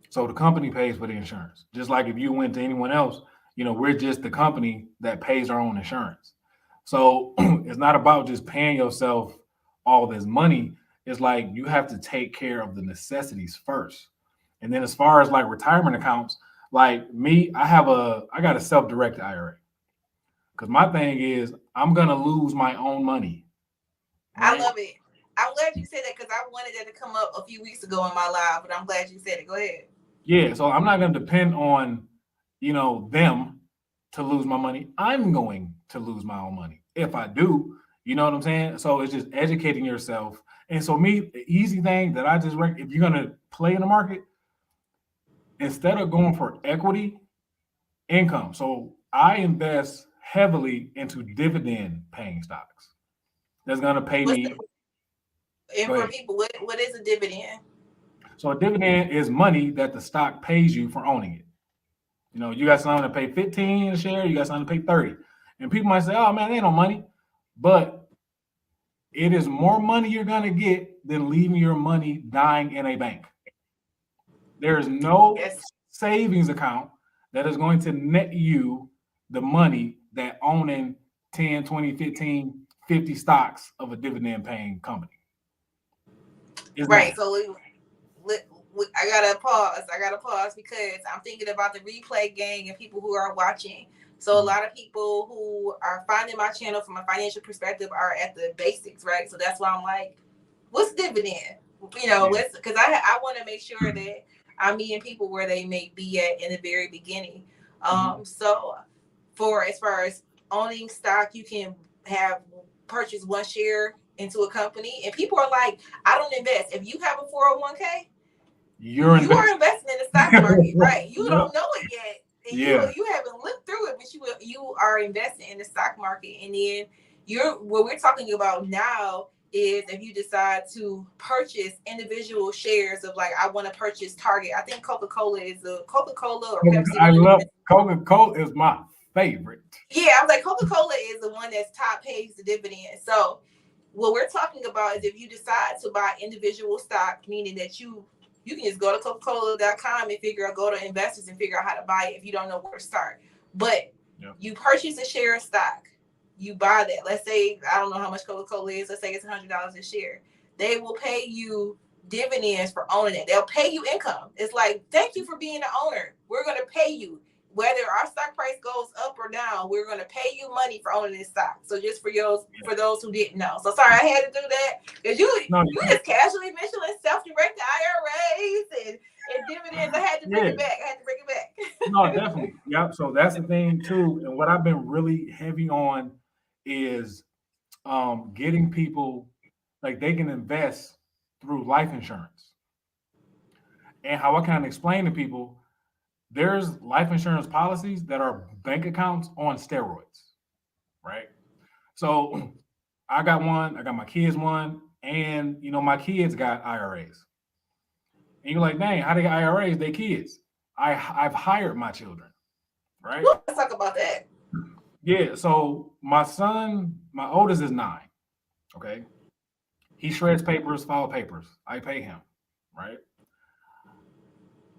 So the company pays for the insurance. Just like if you went to anyone else, we're just the company that pays our own insurance. So it's not about just paying yourself all this money. It's like you have to take care of the necessities first. And then as far as like retirement accounts, like me, I got a self-directed IRA. Because my thing is I'm gonna lose my own money. Right? I love it. I'm glad you said that because I wanted that to come up a few weeks ago in my live, but I'm glad you said it. Go ahead. Yeah, so I'm not gonna depend on, them to lose my money. I'm going to lose my own money. If I do, you know what I'm saying? So it's just educating yourself. And so me, the easy thing that I just if you're gonna play in the market, instead of going for equity, income. So I invest heavily into dividend paying stocks. That's gonna pay me. And for people, what is a dividend? So a dividend is money that the stock pays you for owning it. You got someone to pay 15 a share, you got someone to pay 30. And people might say, oh man, they ain't no money. But it is more money you're gonna get than leaving your money dying in a bank. There is no savings account that is going to net you the money that owning 10, 20, 15, 50 stocks of a dividend paying company. Right. So I gotta pause because I'm thinking about the replay gang and people who are watching. So a lot of people who are finding my channel from a financial perspective are at the basics, right? So that's why I'm like, what's dividend? Because I want to make sure that I'm meeting people where they may be at in the very beginning. So as far as owning stock, you can purchase one share into a company, and people are like, I don't invest. If you have a 401k, you are investing in the stock market, right? You don't know it yet. And you haven't looked through it, but you are investing in the stock market. And then what we're talking about now is if you decide to purchase individual shares of, like, I want to purchase Target. I think Coca-Cola or Pepsi. I love Coca-Cola is my favorite. Yeah, I was like, Coca-Cola is the one that's top pays the dividend. So what we're talking about is if you decide to buy individual stock, meaning that you can just go to Coca-Cola.com and go to investors and figure out how to buy it if you don't know where to start. But you purchase a share of stock, you buy that. Let's say, I don't know how much Coca-Cola is. Let's say it's $100 a share. They will pay you dividends for owning it. They'll pay you income. It's like, thank you for being the owner. We're going to pay you. Whether our stock price goes up or down, we're going to pay you money for owning this stock. So just for those who didn't know. So sorry, I had to do that. Because you just casually mentioned self-directed IRAs and dividends. I had to bring it back. No, definitely. Yep. So that's the thing too. And what I've been really heavy on is getting people, like, they can invest through life insurance. And how I kind of explain to people, there's life insurance policies that are bank accounts on steroids, right? So I got one, I got my kids one, and my kids got IRAs. And you're like, dang, how they got IRAs? They kids. I've hired my children, right? Let's talk about that. Yeah, so my son, my oldest is 9, okay? He shreds papers, file papers. I pay him, right?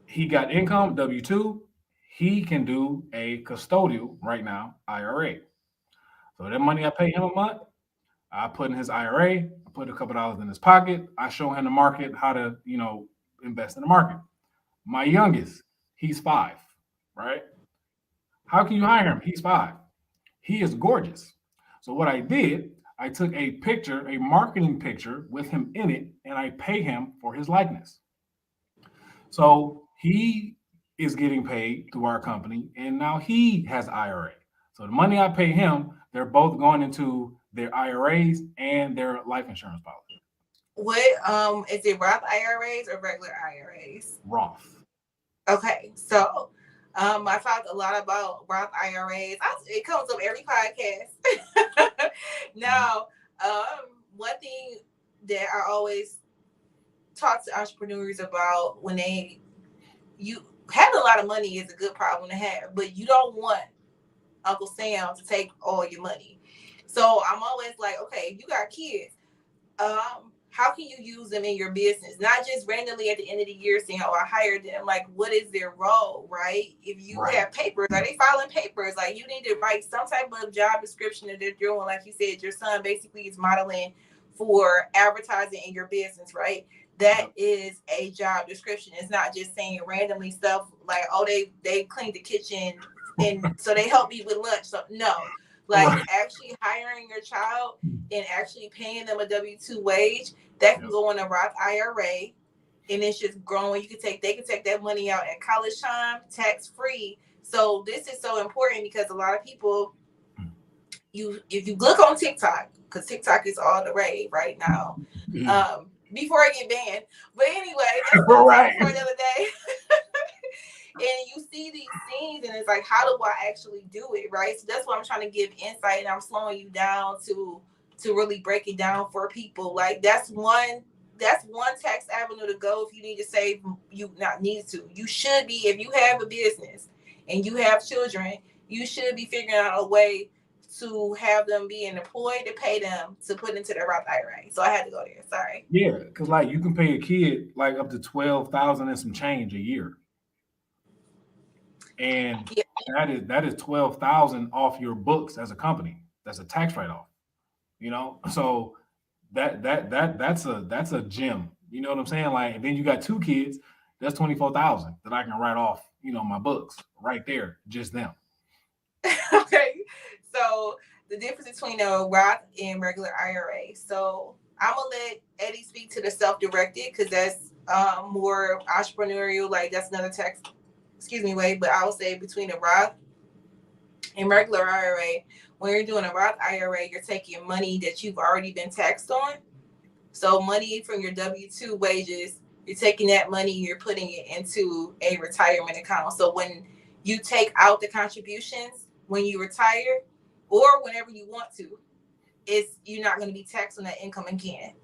He got income, W-2. he can do a custodial right now IRA. So that money I pay him a month, I put in his IRA, I put a couple dollars in his pocket, I show him the market, how to, invest in the market. My youngest, he's 5, right? How can you hire him? He's 5. He is gorgeous. So what I did, I took a picture, a marketing picture with him in it, and I pay him for his likeness. So he is getting paid through our company, and now he has IRA. So the money I pay him, they're both going into their IRAs and their life insurance policy. What is it, Roth IRAs or regular IRAs? Roth. Okay, so I talked a lot about Roth IRAs. It comes up every podcast. Now, one thing that I always talk to entrepreneurs about when you have a lot of money is a good problem to have, but you don't want Uncle Sam to take all your money. So I'm always like, okay, you got kids. How can you use them in your business? Not just randomly at the end of the year saying, oh, I hired them. Like, what is their role, right? If you have papers, are they filing papers? Like, you need to write some type of job description that they're doing. Like you said, your son basically is modeling for advertising in your business, right? That is a job description. It's not just saying randomly stuff like, oh, they cleaned the kitchen and so they help me with lunch. So no, like actually hiring your child and actually paying them a W-2 wage that can go in a Roth IRA, and it's just growing. They can take that money out at college time, tax free. So this is so important because a lot of people, if you look on TikTok, because TikTok is all the rage right now. Before I get banned, but anyway, that's what I for another day. And you see these scenes, and it's like, how do I actually do it, right? So that's why I'm trying to give insight, and I'm slowing you down to really break it down for people. Like that's one tax avenue to go if you need to save. You not need to. You should be, if you have a business and you have children, you should be figuring out a way to have them be employed to pay them to put into their Roth IRA. So I had to go there. Sorry. Yeah, because like you can pay a kid like up to 12,000 and some change a year. And that is 12,000 off your books as a company. That's a tax write-off. So that's a gem. You know what I'm saying? Like, and then you got 2 kids, that's 24,000 that I can write off, my books right there, just them. Okay. So the difference between a Roth and regular IRA. So I'm gonna let Eddie speak to the self-directed because that's more entrepreneurial. Like that's another tax way, but I would say between a Roth and regular IRA, when you're doing a Roth IRA, you're taking money that you've already been taxed on. So money from your W-2 wages, you're taking that money, you're putting it into a retirement account. So when you take out the contributions, when you retire, or whenever you want to, you're not going to be taxed on that income again.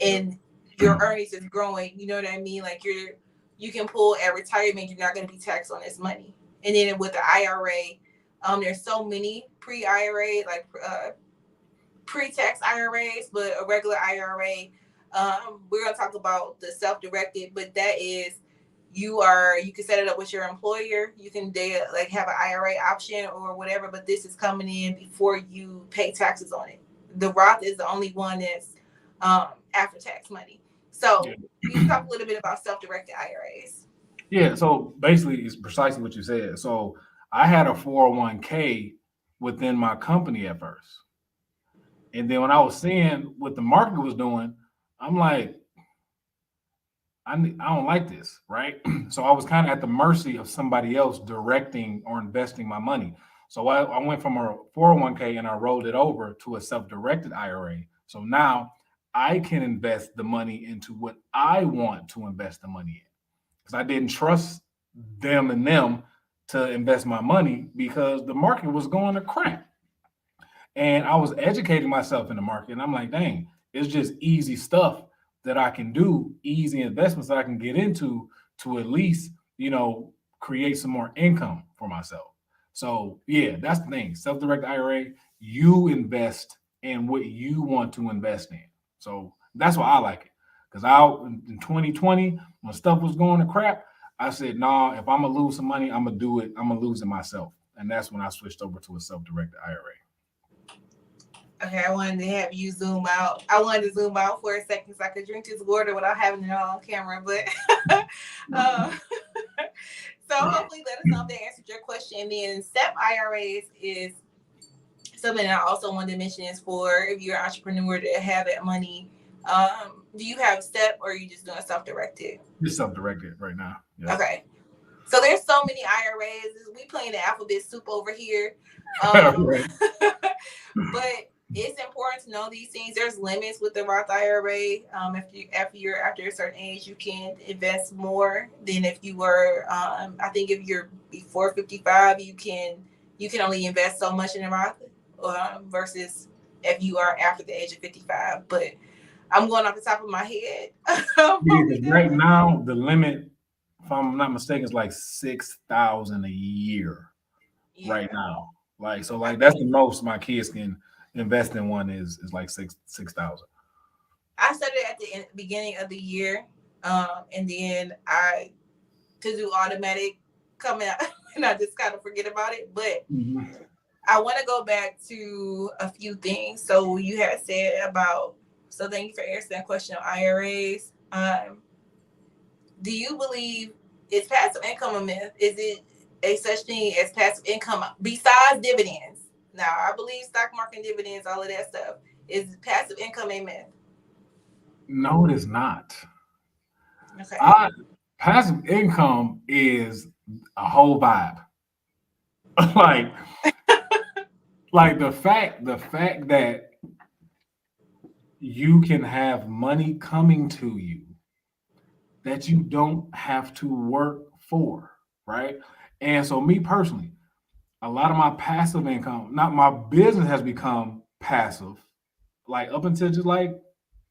And your earnings is growing. You know what I mean? Like you can pull at retirement, you're not going to be taxed on this money. And then with the IRA, there's so many pre-IRA, like pre-tax IRAs, but a regular IRA, we're going to talk about the self-directed, but that is you can set it up with your employer. You can have an IRA option or whatever, but this is coming in before you pay taxes on it. The Roth is the only one that's after tax money. So you can talk a little bit about self-directed IRAs. Yeah, so basically it's precisely what you said. So I had a 401k within my company at first. And then when I was seeing what the market was doing, I'm like, I don't like this, right? So I was kind of at the mercy of somebody else directing or investing my money. So I went from a 401k and I rolled it over to a self-directed IRA. So now I can invest the money into what I want to invest the money in. Because I didn't trust them to invest my money because the market was going to crap. And I was educating myself in the market. And I'm like, dang, it's just easy stuff that I can do, easy investments that I can get into to at least, create some more income for myself. So yeah, that's the thing. Self-directed IRA, you invest in what you want to invest in. So that's why I like it. Because in 2020, when stuff was going to crap, I said, no, nah, if I'm gonna lose some money, I'm gonna do it. I'm gonna lose it myself. And that's when I switched over to a self-directed IRA. Okay, I wanted to have you zoom out. I wanted to zoom out for a second so I could drink this water without having it on camera. But uh, so hopefully let us know if that answered your question. And then SEP IRAs is something I also wanted to mention is for if you're an entrepreneur to have that money. Do you have SEP or are you just doing self-directed? Just self-directed right now. Yeah. Okay. So there's so many IRAs. We playing the alphabet soup over here. Right. But it's important to know these things. There's limits with the Roth IRA. After a certain age, you can invest more than if you were. I think if you're before 55, you can only invest so much in a Roth versus if you are after the age of 55. But I'm going off the top of my head. Right now, the limit, if I'm not mistaken, is like $6,000 a year. Yeah. Right now. Like that's the most my kids can invest in one is like 6,000. I started at the beginning of the year, and then to do automatic coming out, and I just kind of forget about it. But I want to go back to a few things. So you had said about. So thank you for answering that question on IRAs. Do you believe is passive income a myth? Is it a such thing as passive income besides dividends? Now, I believe stock market dividends, all of that stuff. Is passive income a myth? No, it is not. Okay. Passive income is a whole vibe. like the fact that you can have money coming to you that you don't have to work for, right? And so me personally, a lot of my passive income, not my business has become passive, like up until just like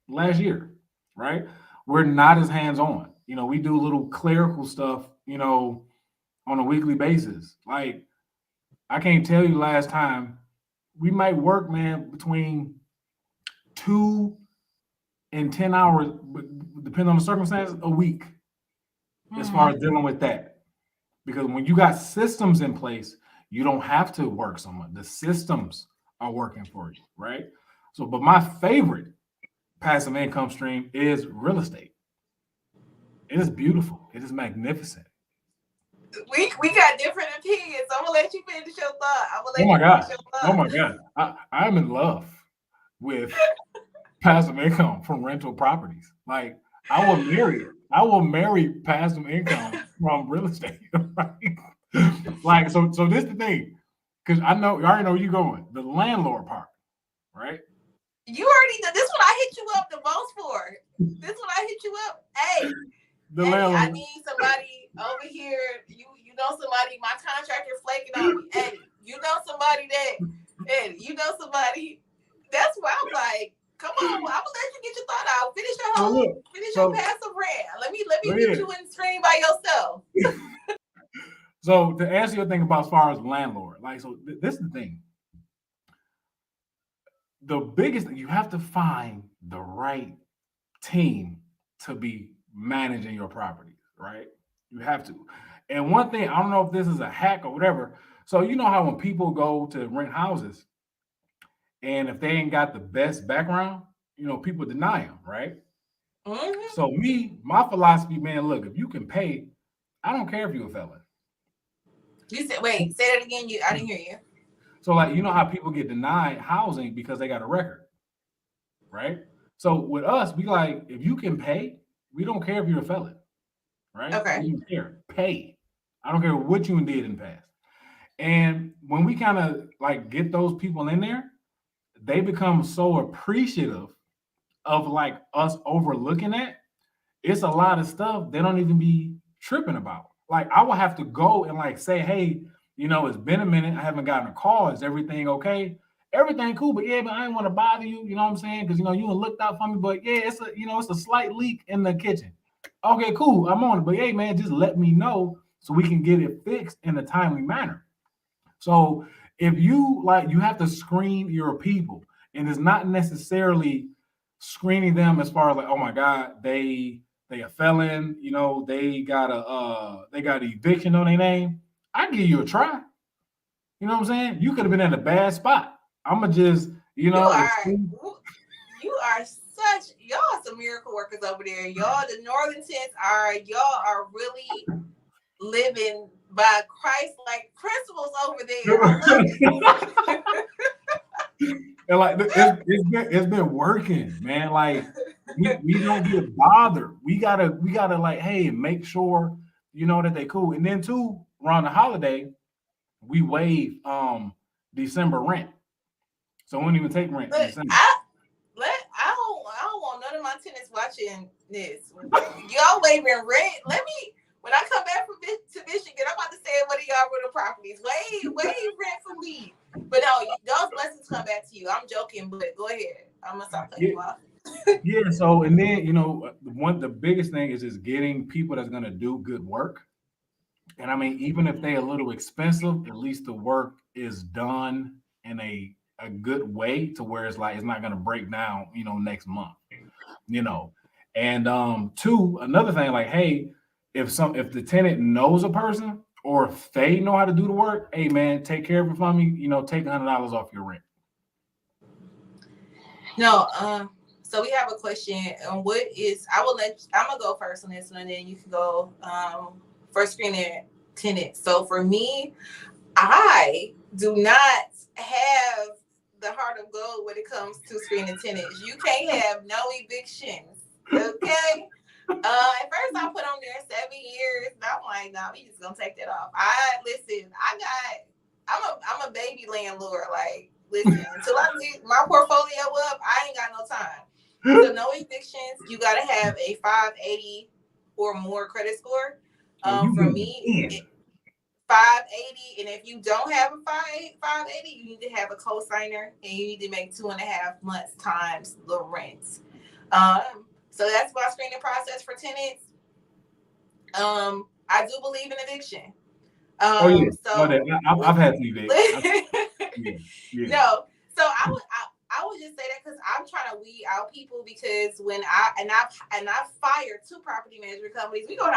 last year, right? We're not as hands-on. We do little clerical stuff, on a weekly basis. Like, I can't tell you last time we might work, man, between 2 and 10 hours, depending on the circumstances, a week, as far as dealing with that. Because when you got systems in place, you don't have to work so much. The systems are working for you, right? So, but my favorite passive income stream is real estate. It is beautiful. It is magnificent. We got different opinions. I'm gonna let you finish your thought. Oh my God. I'm in love with passive income from rental properties. Like, I will marry it. I will marry passive income from real estate. Right? Like, so this is the thing, because I already know where you're going. The landlord part, right? You already know this one. I hit you up the most for. This one I hit you up. Hey, Eddie, I need somebody over here. You know somebody. My contractor flaking on me. Eddie, you know somebody That's why I'm like, come on. I'm gonna let you get your thought out. Finish your passive rant. Let me get you in the stream by yourself. So to answer your thing about as far as landlord, like, so this is the thing. The biggest thing, you have to find the right team to be managing your properties, right? You have to. And one thing, I don't know if this is a hack or whatever. So you know how when people go to rent houses, and if they ain't got the best background, people deny them, right? Mm-hmm. So my philosophy, man, look, if you can pay, I don't care if you're a felon. You said, wait, say that again. I didn't hear you. So, like, you know how people get denied housing because they got a record, right? So with us, we like, if you can pay, we don't care if you're a felon, right? Okay. We don't care. Pay. I don't care what you did in the past. And when we kind of like get those people in there, they become so appreciative of like us overlooking that. It's a lot of stuff they don't even be tripping about. Like, I will have to go and like say, hey, it's been a minute. I haven't gotten a call. Is everything okay? Everything cool, but yeah, but I didn't want to bother you. You know what I'm saying? Because you looked out for me, but yeah, it's a slight leak in the kitchen. Okay, cool. I'm on it. But hey, man, just let me know so we can get it fixed in a timely manner. So if you have to screen your people, and it's not necessarily screening them as far as like, oh my God, they they a felon, they got eviction on their name. I give you a try. You know what I'm saying? You could have been in a bad spot. I'ma just, You if are you are such y'all some miracle workers over there. Y'all the Northingtons y'all are really living by Christ like principles over there. I love it. and like it's been working, man. Like we don't get bothered. We gotta like, hey, make sure that they cool. And then too, around the holiday, we waive December rent. So we won't even take rent in Look, December. I don't want none of my tenants watching this. Y'all waving rent. Let me when I come back to Michigan, I'm about to stay at one of y'all rental properties. Wave rent for me. But no, those blessings come back to you. I'm joking, but go ahead. I'm gonna stop cutting Yeah, you off. yeah. So and then the biggest thing is just getting people that's gonna do good work. And I mean, even if they're a little expensive, at least the work is done in a good way to where it's like it's not gonna break down, next month. you know. And two, another thing, like, hey, if the tenant knows a person or if they know how to do the work, hey man, take care of it for me, take $100 off your rent. No, so we have a question. I'm gonna go first on this one, and then you can go for screening tenants. So for me, I do not have the heart of gold when it comes to screening tenants. You can't have no evictions. Okay. At first I put on there 7 years, and I'm like, no, we just gonna take that off. I'm a baby landlord. Like, listen, until I get my portfolio up, I ain't got no time. So no evictions. You gotta have a 580 or more credit score. You For going me, in. 580, and if you don't have a 580, you need to have a co-signer, and you need to make 2.5 months times the rent. So that's my screening process for tenants. I do believe in eviction. Oh yeah, no, So I've had to evict. Yeah, yeah. no, so I would just say that because I'm trying to weed out people, because when I've fired 2 property management companies. We can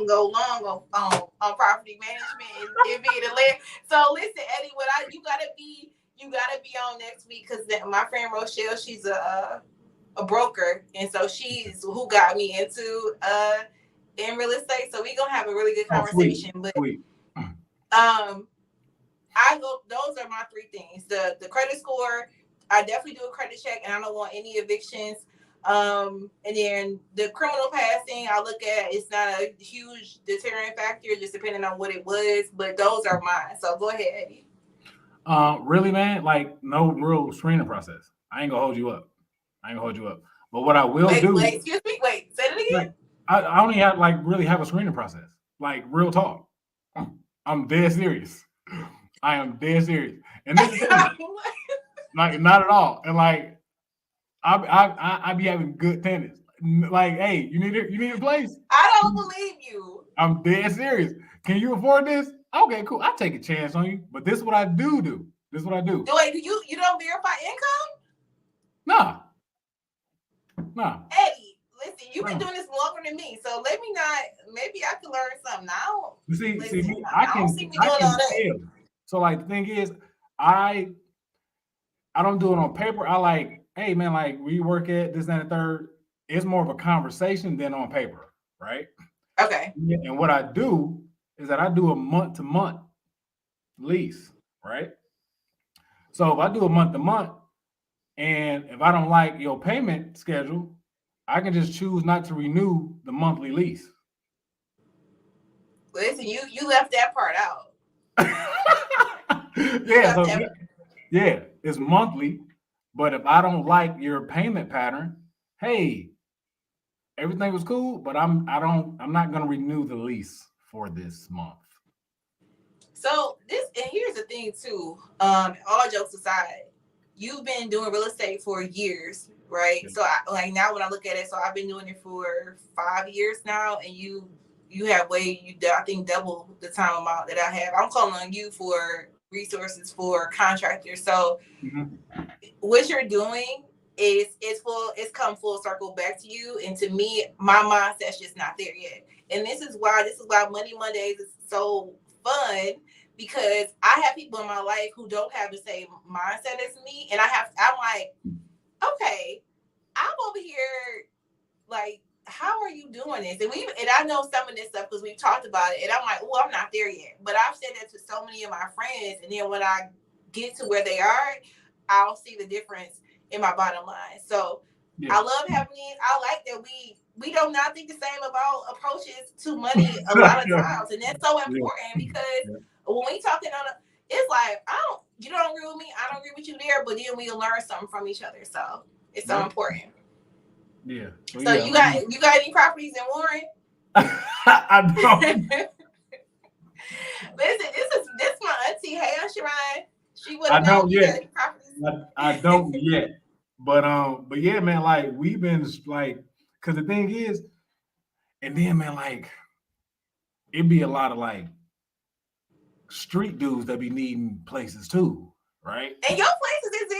go long on property management and being a land. So listen, Eddie, you gotta be on next week, because my friend Rochelle, she's a broker, and so she's who got me into in real estate. So we gonna have a really good Oh, sweet, conversation. But sweet. um those are my 3 things. The credit score, I definitely do a credit check, and I don't want any evictions. And then the criminal passing, I look at, it's not a huge deterrent factor, just depending on what it was. But those are mine. So go ahead, Eddie. Really, man, like no real screening process. I ain't gonna hold you up. But what I will do, Excuse me, say it like, again. I only have like really have a screening process. Like real talk. I'm dead serious. I am dead serious. And this is the thing, like not at all. And like I be having good tenants. Like, hey, you need a place? I don't believe you. I'm dead serious. Can you afford this? Okay, cool. I take a chance on you. But this is what I do. This is what I do. Wait, you don't verify income? Nah, nah, Eddie, listen, you've been nah. doing this longer than me, so let me not. Maybe I can learn something. I don't You see, listen. me, I don't see me I doing all can that. tell. So like the thing is, I I don't do it on paper. I like, hey man, like where you work at this and the third. It's more of a conversation than on paper, right? Okay. Yeah, and what I do is that I do a month to month lease, right? So if I do a month to month, and if I don't like your payment schedule, I can just choose not to renew the monthly lease. Listen, you left that part out. You Yeah, left so that. yeah, it's monthly. But if I don't like your payment pattern, hey, everything was cool, but I'm not gonna renew the lease for this month. So this, and here's the thing too. All jokes aside, you've been doing real estate for years, right? So like now when I look at it, so I've been doing it for 5 years now, and you have I think double the time amount that I have. I'm calling on you for resources for contractors. So Mhm. what you're doing it's come full circle back to you. And to me, my mindset's just not there yet. And this is why Money Mondays is so fun, because I have people in my life who don't have the same mindset as me. And I'm like, okay, I'm over here like, how are you doing this? And I know some of this stuff because we've talked about it. And I'm like, oh, I'm not there yet. But I've said that to so many of my friends. And then when I get to where they are, I'll see the difference in my bottom line. So I love having these. I like that we don't not think the same about approaches to money a lot of times. And that's so important because when we talking it's like, you don't agree with me, I don't agree with you there, but then we'll learn something from each other. So it's so important. Yeah. So you got any properties in Warren? I don't. Listen, this is my auntie. Hey, Sharon. She would I have known don't you got yet. any properties. I don't yet. But yeah, man, like we've been like, because the thing is, and then man, like it'd be a lot of like street dudes that be needing places too, right? And your place is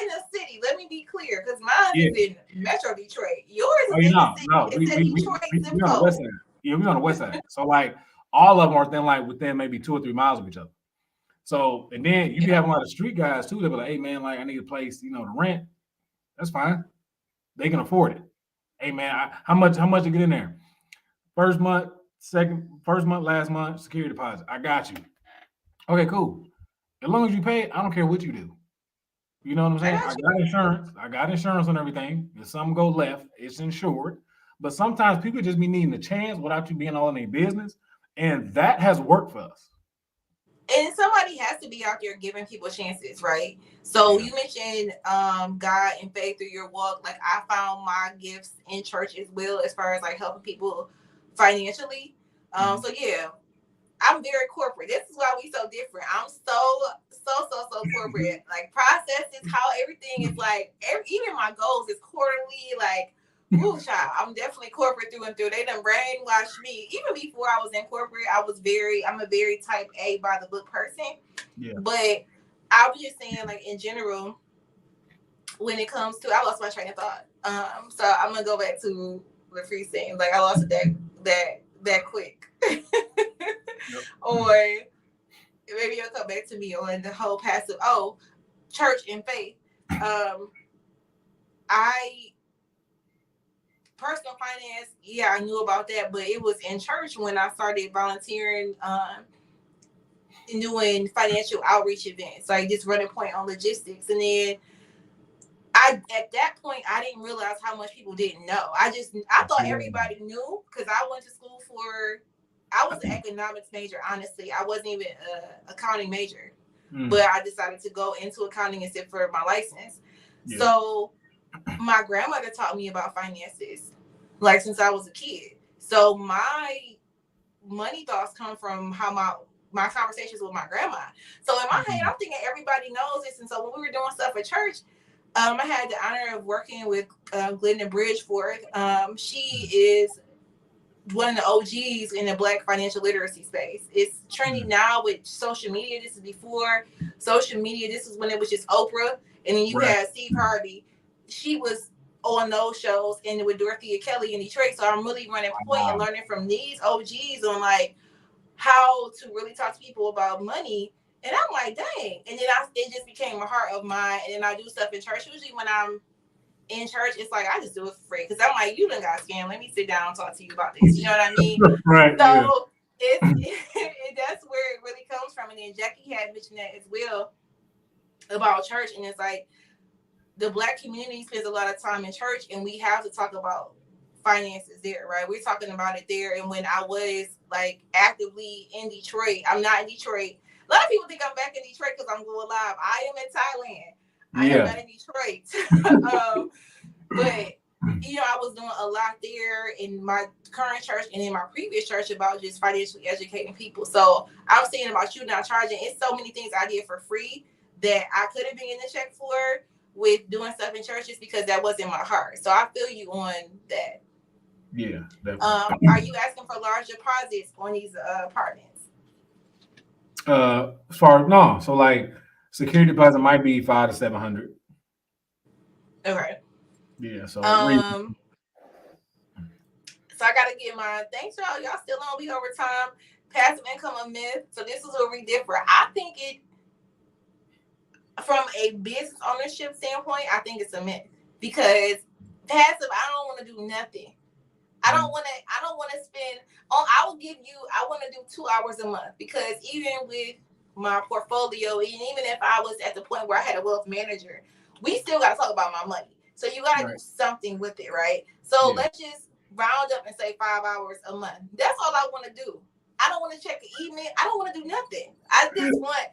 in the city. Let me be clear, because mine is in Metro Detroit. Yours is in the city. No, It's in Detroit zip we on the west code. side. Yeah, we on the west side. So like all of them are within maybe 2 or 3 miles of each other. So and then you be having a lot of street guys too. They be like, hey man, like I need a place, to rent. That's fine. They can afford it. Hey man, how much to get in there? First month, last month, security deposit. I got you. Okay, cool. As long as you pay it, I don't care what you do. You know what I'm saying? I got insurance. I got insurance on everything. If something go left, it's insured. But sometimes people just be needing a chance without you being all in their business. And that has worked for us. And somebody has to be out there giving people chances, right? So you mentioned God and faith through your walk. Like I found my gifts in church as well, as far as like helping people financially. So yeah, I'm very corporate. This is why we so different. I'm so corporate. Like processes, how everything is like, even my goals is quarterly. Like, ooh, child, I'm definitely corporate through and through. They done brainwashed me. Even before I was in corporate, I'm a very type A by the book person. Yeah. But I was just saying, like in general, when it comes to, I lost my train of thought. So I'm gonna go back to the free thing. Like I lost it that quick. Or maybe you'll come back to me on the whole passive church and faith. I personal finance, I knew about that, but it was in church when I started volunteering doing financial outreach events, like just running point on logistics. And then at that point I didn't realize how much people didn't know. I thought everybody knew, because I went to school I was an economics major, honestly. I wasn't even an accounting major, but I decided to go into accounting and sit for my license. Yeah. So my grandmother taught me about finances, like since I was a kid. So my money thoughts come from how my conversations with my grandma. So in my head, I'm thinking everybody knows this. And so when we were doing stuff at church, I had the honor of working with Glenda Bridgeforth. She is one of the OGs in the Black financial literacy space. It's trendy now with social media. This is before social media. This is when it was just Oprah. And then you had Steve Harvey. She was on those shows, and with Dorothea Kelly in Detroit. So I'm really running point and learning from these OGs on like how to really talk to people about money. And I'm like, dang. And then it just became a heart of mine. And then I do stuff in church. Usually when I'm in church, it's like I just do it for free, because I'm like, you done got scammed. Let me sit down and talk to you about this. You know what I mean? Right. So that's where it really comes from. And then Jackie had mentioned that as well about church, and it's like the Black community spends a lot of time in church, and we have to talk about finances there, right? We're talking about it there. And when I was like actively in Detroit, I'm not in Detroit. A lot of people think I'm back in Detroit because I'm going live. I am in Thailand. I am not in Detroit. But I was doing a lot there in my current church and in my previous church about just financially educating people. So I'm saying about you not charging. It's so many things I did for free that I could have been getting a check for with doing stuff in churches, because that wasn't my heart. So I feel you on that. Yeah, definitely. Are you asking for large deposits on these apartments? As far no, so like security deposit might be $500 to $700. Okay. Yeah. So Um. So I gotta get mine. Thanks, y'all. Y'all still on me over time. Passive income a myth. So this is where we differ. I think it from a business ownership standpoint. I think it's a myth because passive. I don't want to do nothing. I don't want to. I don't want to spend. Oh, I will give you. I want to do 2 hours a month because even with my portfolio, and even if I was at the point where I had a wealth manager, we still got to talk about my money. So you got to do right. something with it, right? So Yeah. let's just round up and say 5 hours a month. That's all I want to do. I don't want to check the email. I don't want to do nothing. I just want,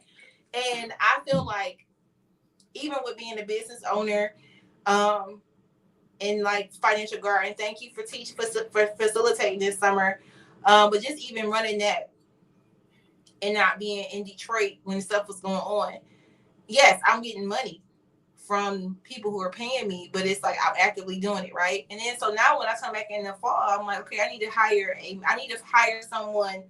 and I feel like even with being a business owner, um, and like financial garden. Thank you for teaching for facilitating this summer. But just even running that and not being in Detroit when stuff was going on. Yes, I'm getting money from people who are paying me, but it's like I'm actively doing it, right? And then so now when I come back in the fall, I'm like, okay, I need to hire someone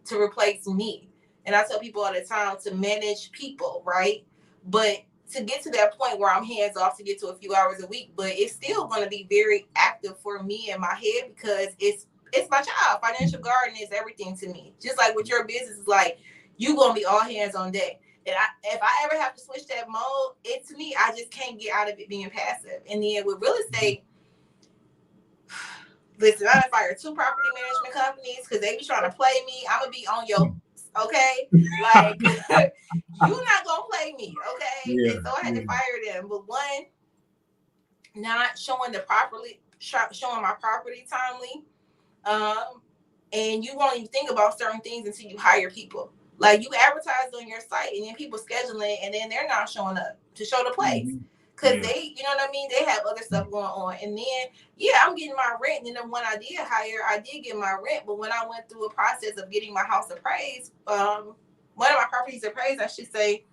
to replace me. And I tell people all the time to manage people, right? But to get to that point where I'm hands off to get to a few hours a week, but it's still going to be very active for me in my head because it's my child. Financial garden is everything to me. Just like with your business, is like you gonna be all hands on deck. And if I ever have to switch that mode, it to me, I just can't get out of it being passive. And then with real estate, listen, I fired 2 property management companies because they be trying to play me. I'm gonna be on your okay, like you not gonna play me, okay? Yeah. And so I had to fire them. But one, not showing the properly showing my property timely, and you won't even think about certain things until you hire people. Like you advertise on your site, and then people scheduling, and then they're not showing up to show the place Mm-hmm. because Yeah. they, you know what I mean. They have other stuff going on, and then yeah, I'm getting my rent. And then when I did hire, I did get my rent, but when I went through a process of getting my house appraised, one of my properties appraised, I should say,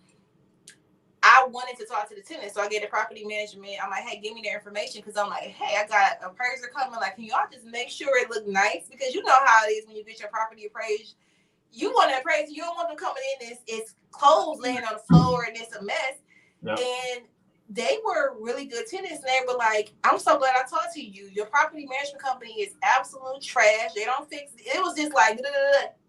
I wanted to talk to the tenant, so I get the property management. I'm like, hey, give me their information because I'm like, hey, I got an appraiser coming. Like, can y'all just make sure it look nice? Because you know how it is when you get your property appraised. You want to appraise. You don't want them coming in. It's clothes laying on the floor and it's a mess. Yep. And they were really good tenants. And they were like, I'm so glad I talked to you. Your property management company is absolute trash. They don't fix it. It was just like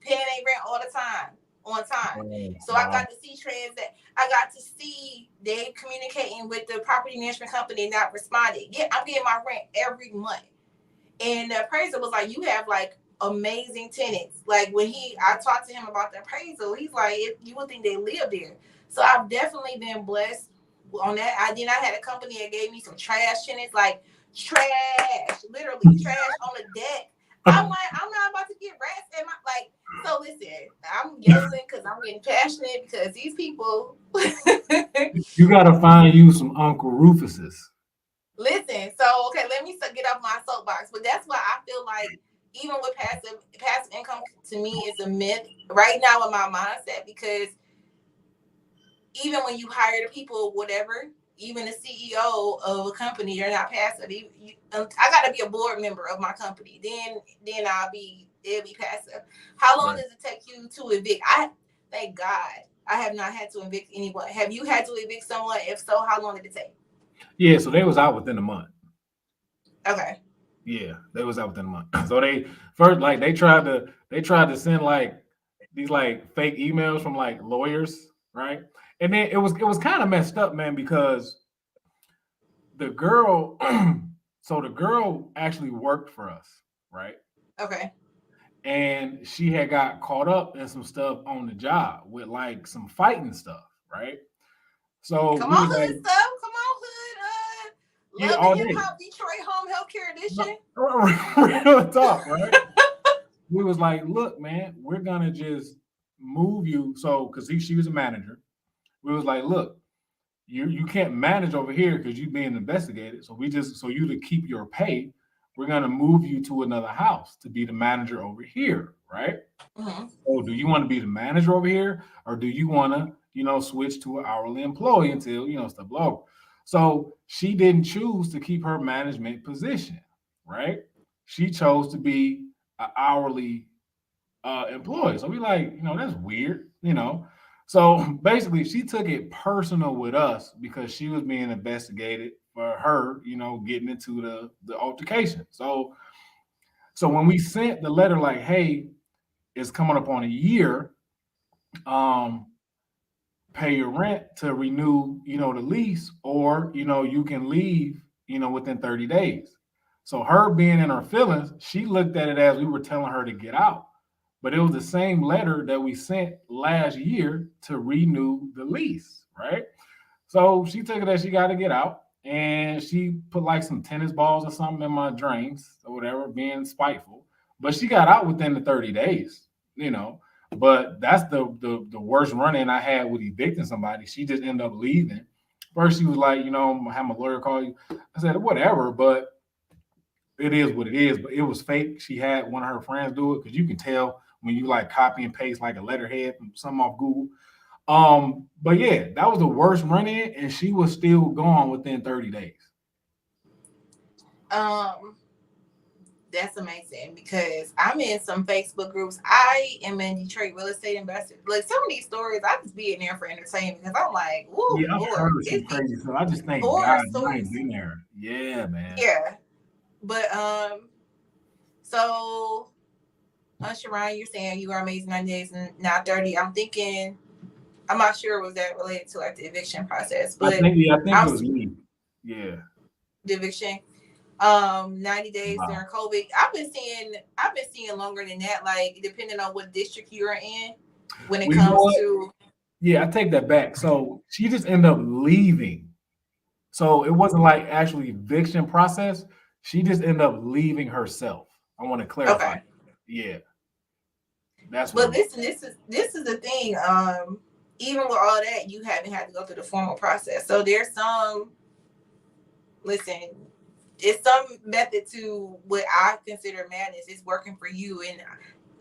paying their rent all the time on time. Oh, So I wow. got to see trends that I got to see they communicating with the property management company not responding. Yeah, I'm getting my rent every month. And the appraiser was like, you have like amazing tenants. Like when I talked to him about the appraisal, he's like, you would think they live there. So I've definitely been blessed on that. I had a company that gave me some trash tenants, like trash, literally trash on the deck. I'm like, I'm not about to get rats in my like. So listen, I'm yelling because I'm getting passionate because these people. You gotta find you some Uncle Rufuses. Listen, so okay, let me get off my soapbox, but that's why I feel like even with passive income to me is a myth right now in my mindset because even when you hire the people, whatever, even the CEO of a company, you're not passive. I got to be a board member of my company, then it'll be passive. How long Right. does it take you to evict? I thank God I have not had to evict anyone. Have you had to evict someone? If so, how long did it take? Yeah. So they was out within a month. Okay. Yeah, they was out within a month. So they first like they tried to send like these like fake emails from like lawyers, right? And then it was kind of messed up, man, because the girl so the girl actually worked for us, right? Okay. And she had got caught up in some stuff on the job with like some fighting stuff, right? So Come we on, was like, hood stuff. Come on, hood. yeah, Love and all Hip day. Hop Detroit Home Healthcare Edition. No, real talk, right? We was like, look, man, we're gonna just move you. So, because she was a manager, we was like, look, you can't manage over here because you being investigated. So so you to keep your pay, we're gonna move you to another house to be the manager over here, right? Mm-hmm. So, do you want to be the manager over here, or do you want to, switch to an hourly employee until stuff over? So she didn't choose to keep her management position, right? She chose to be an hourly employee. So we like, that's weird. So basically, she took it personal with us because she was being investigated for her, getting into the altercation. So when we sent the letter like, hey, it's coming up on a year, um, pay your rent to renew, the lease, or you can leave, within 30 days. So her being in her feelings, she looked at it as we were telling her to get out. But it was the same letter that we sent last year to renew the lease, right? So she took it as she got to get out, and she put like some tennis balls or something in my drinks or whatever, being spiteful. But she got out within the 30 days, you know. But that's the worst run in I had with evicting somebody. She just ended up leaving. First, she was like, have my lawyer call you. I said, whatever, but it is what it is. But it was fake. She had one of her friends do it because you can tell when you like copy and paste like a letterhead from something off Google. But yeah, that was the worst run in, and she was still gone within 30 days. Um, that's amazing because I'm in some Facebook groups. I am in Detroit real estate investor. Like some of these stories, I just be in there for entertainment because I'm like, woo, Yeah, I've Lord, heard some it's these crazy stuff. I just thank horror God I ain't stories. been there. Yeah, man. Yeah, but so Sharon, you're saying you are amazing 90 days and now 30. I'm thinking, I'm not sure was that related to like the eviction process, but I think it I'm was me. Yeah. the eviction. 90 days Wow. during COVID. I've been seeing longer than that, like depending on what district you are in when it Well, you know comes what? to Yeah, I take that back. So she just ended up leaving. So it wasn't like actually eviction process. She just ended up leaving herself. I want to clarify. okay. Yeah, that's what it But was. listen, this is the thing. Even with all that, you haven't had to go through the formal process. So there's some listen, it's some method to what I consider madness. It's working for you, and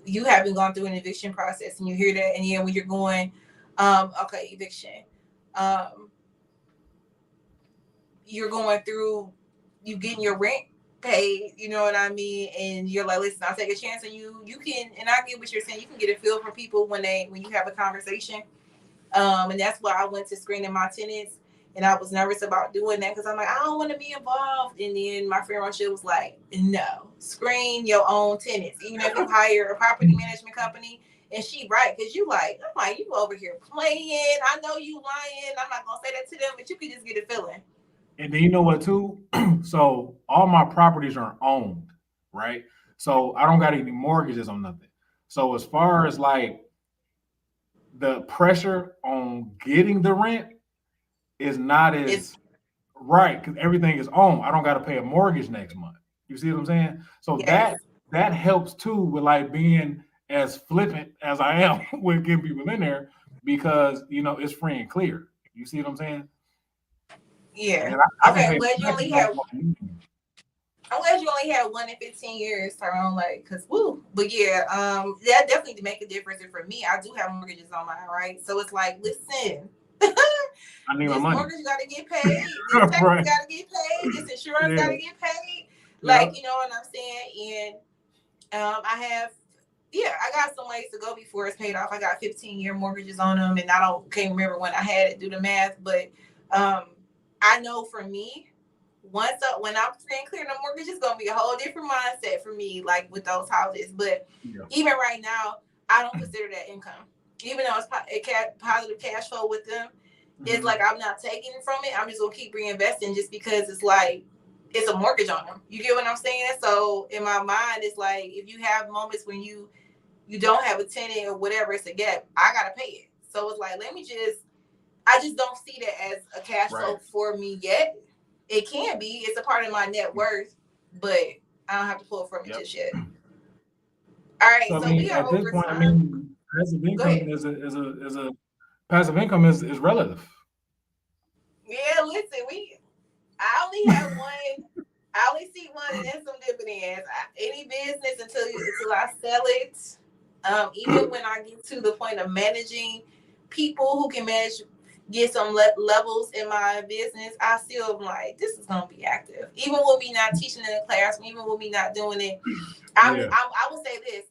you haven't gone through an eviction process, and you hear that, and then when you're going, okay, eviction, um, you're going through, you getting your rent paid, you know what I mean, and you're like, listen, I'll take a chance on you. You can, and I get what you're saying. You can get a feel from people when you have a conversation. And that's why I went to screening my tenants. And I was nervous about doing that because I'm like, I don't want to be involved. And then my friend Rachel was like, no, screen your own tenants, even if you hire a property management company. And she right, because I'm like, you over here playing. I know you lying. I'm not gonna say that to them, but you can just get a feeling. And then you know what too? So all my properties are owned, right? So I don't got any mortgages on nothing. So as far as like the pressure on getting the rent is not It's as right because everything is owned. I don't got to pay a mortgage next month. You see what I'm saying? So yes, that helps too with like being as flippant as I am with getting people in there because it's free and clear. You see what I'm saying? And yeah. then I can Okay, pay taxes off my income. I'm glad you only had one in 15 years, Tyrone. Like, cause woo. But yeah, that definitely make a difference. And for me, I do have mortgages on mine, right? So it's like, listen, I need my this money. mortgage got to get paid. This taxes Right. got to get paid. This insurance got Yeah. to get paid. Yeah. Like, you know what I'm saying? And I got some ways to go before it's paid off. I got 15-year mortgages on them, and can't remember when I had it, do the math, but um, I know for me, when I'm free and clear, the mortgage is gonna be a whole different mindset for me, like with those houses. But Yeah. even right now, I don't consider that income, even though it's positive cash flow with them. It's like I'm not taking from it. I'm just gonna keep reinvesting just because it's like it's a mortgage on them. You get what I'm saying? So in my mind, it's like if you have moments when you don't have a tenant or whatever, it's a gap. I gotta pay it. So it's like I just don't see that as a cash Right. flow for me yet. It can be. It's a part of my net worth, but I don't have to pull from it Yep. just yet. All right, So I so mean, we are at this over point, I time. mean, passive Go income ahead. is a passive income is relative. Yeah, listen, I only have one. I only see one, and then some dividends. Any business until I sell it. Even when I get to the point of managing people who can get some levels in my business, I still am like, this is gonna be active. Even with me not teaching in the classroom, even with me not doing it, Yeah. I will say this: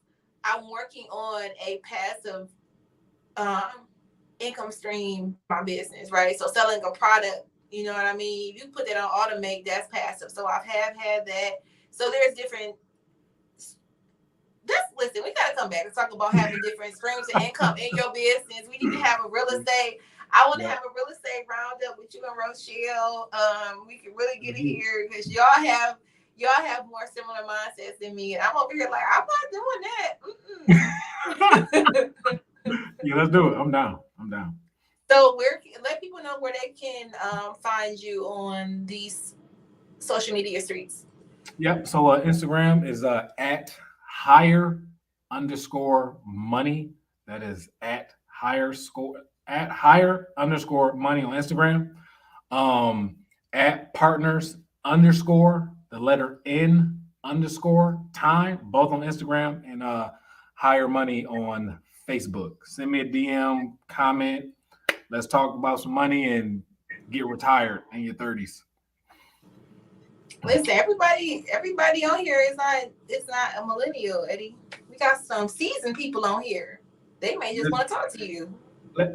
I'm working on a passive um, income stream for my business, right? So selling a product You know what I mean? You put that on automate, that's passive. So I have had that. So there's different. Listen, we gotta come back and talk about having different streams of income in your business. We need to have a real estate. I want to have a real estate roundup with you and Rochelle. We can really get it here because y'all have more similar mindsets than me, and I'm over here like I'm not doing that. Yeah, let's do it. I'm down. So let people know where they can find you on these social media streets. Yep. So Instagram is at hire_money. That is at hire_money on Instagram. At partners_the letter N_time, both on Instagram, and hire money on Facebook. Send me a DM, comment. Let's talk about some money and get retired in your 30s. Listen, everybody on here is not a millennial, Eddie. We got some seasoned people on here. They may just want to talk to you.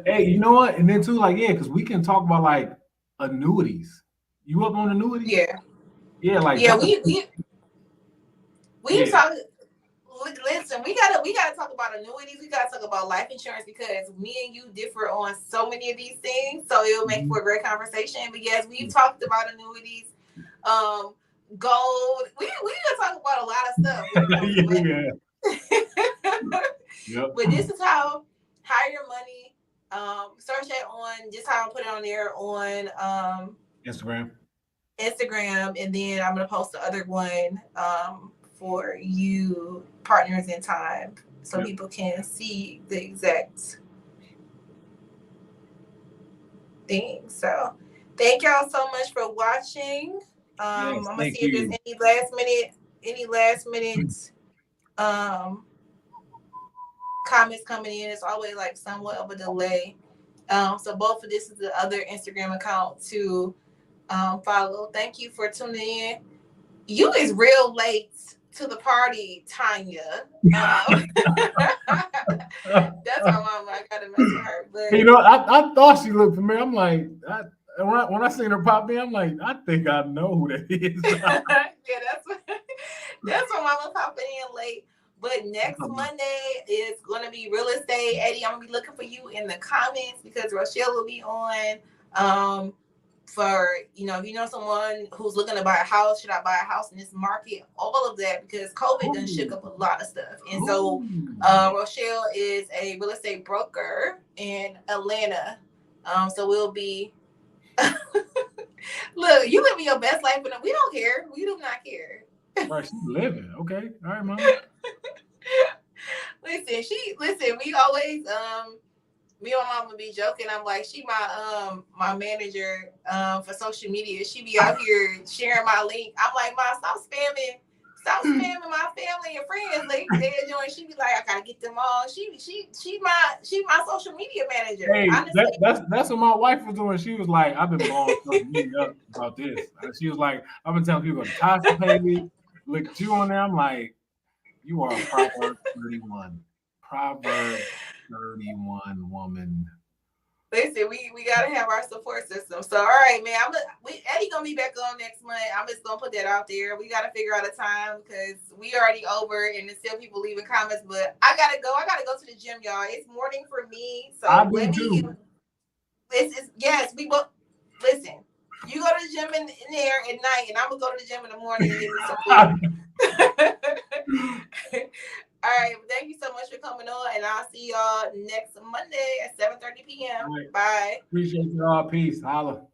Hey, you know what? And then too, like, yeah, because we can talk about like annuities. You up on annuities? Yeah, like we talk. Listen, we gotta talk about annuities. We gotta talk about life insurance because me and you differ on so many of these things. So it'll make for a great conversation. But yes, we've talked about annuities, gold. We gonna talk about a lot of stuff. Yep. But this is how hire your money. Search that on just how I put it on there on Instagram, and then I'm gonna post the other one for you, Partners in Time, so people can see the exact thing. So thank y'all so much for watching. I'm gonna see if there's any last minute comments coming in. It's always like somewhat of a delay. So both of this is the other Instagram account to follow. Thank you for tuning in. You is real late to the party, Tanya. That's my mama. I gotta mess with her. But you know, I thought she looked familiar. I'm like, when I seen her pop in, I'm like, I think I know who that is. Yeah, that's what mama popping in late. But next Monday is going to be real estate. Eddie, I'm going to be looking for you in the comments because Rochelle will be on. For, if you know someone who's looking to buy a house, should I buy a house in this market? All of that because COVID done shook up a lot of stuff. And so Rochelle is a real estate broker in Atlanta. So we'll be... Look, you living your best life, but we don't care. We do not care. Right, she's living. Okay. All right, mama. Listen, we always me and my mama be joking. I'm like, she my manager for social media. She be out here sharing my link. I'm like, Mom, stop spamming my family and friends. Like they enjoying. She be like, I gotta get them all. She my social media manager. Hey, that's what my wife was doing. She was like, I've been blowing social media up about this. She was like, I've been telling people to Tasha page. Look at you on there. I'm like, you are a Proverbs 31. Proverbs 31 woman. Listen, we gotta have our support system. So all right, man. Eddie gonna be back on next month. I'm just gonna put that out there. We gotta figure out a time because we already over and there's still people leaving comments. But I gotta go to the gym, y'all. It's morning for me. So let me. Yes, we both listen. You go to the gym in there at night, and I'm gonna go to the gym in the morning and give me some food. All right, thank you so much for coming on, and I'll see y'all next Monday at 7:30 p.m. Right. Bye. Appreciate y'all. Peace. Holla.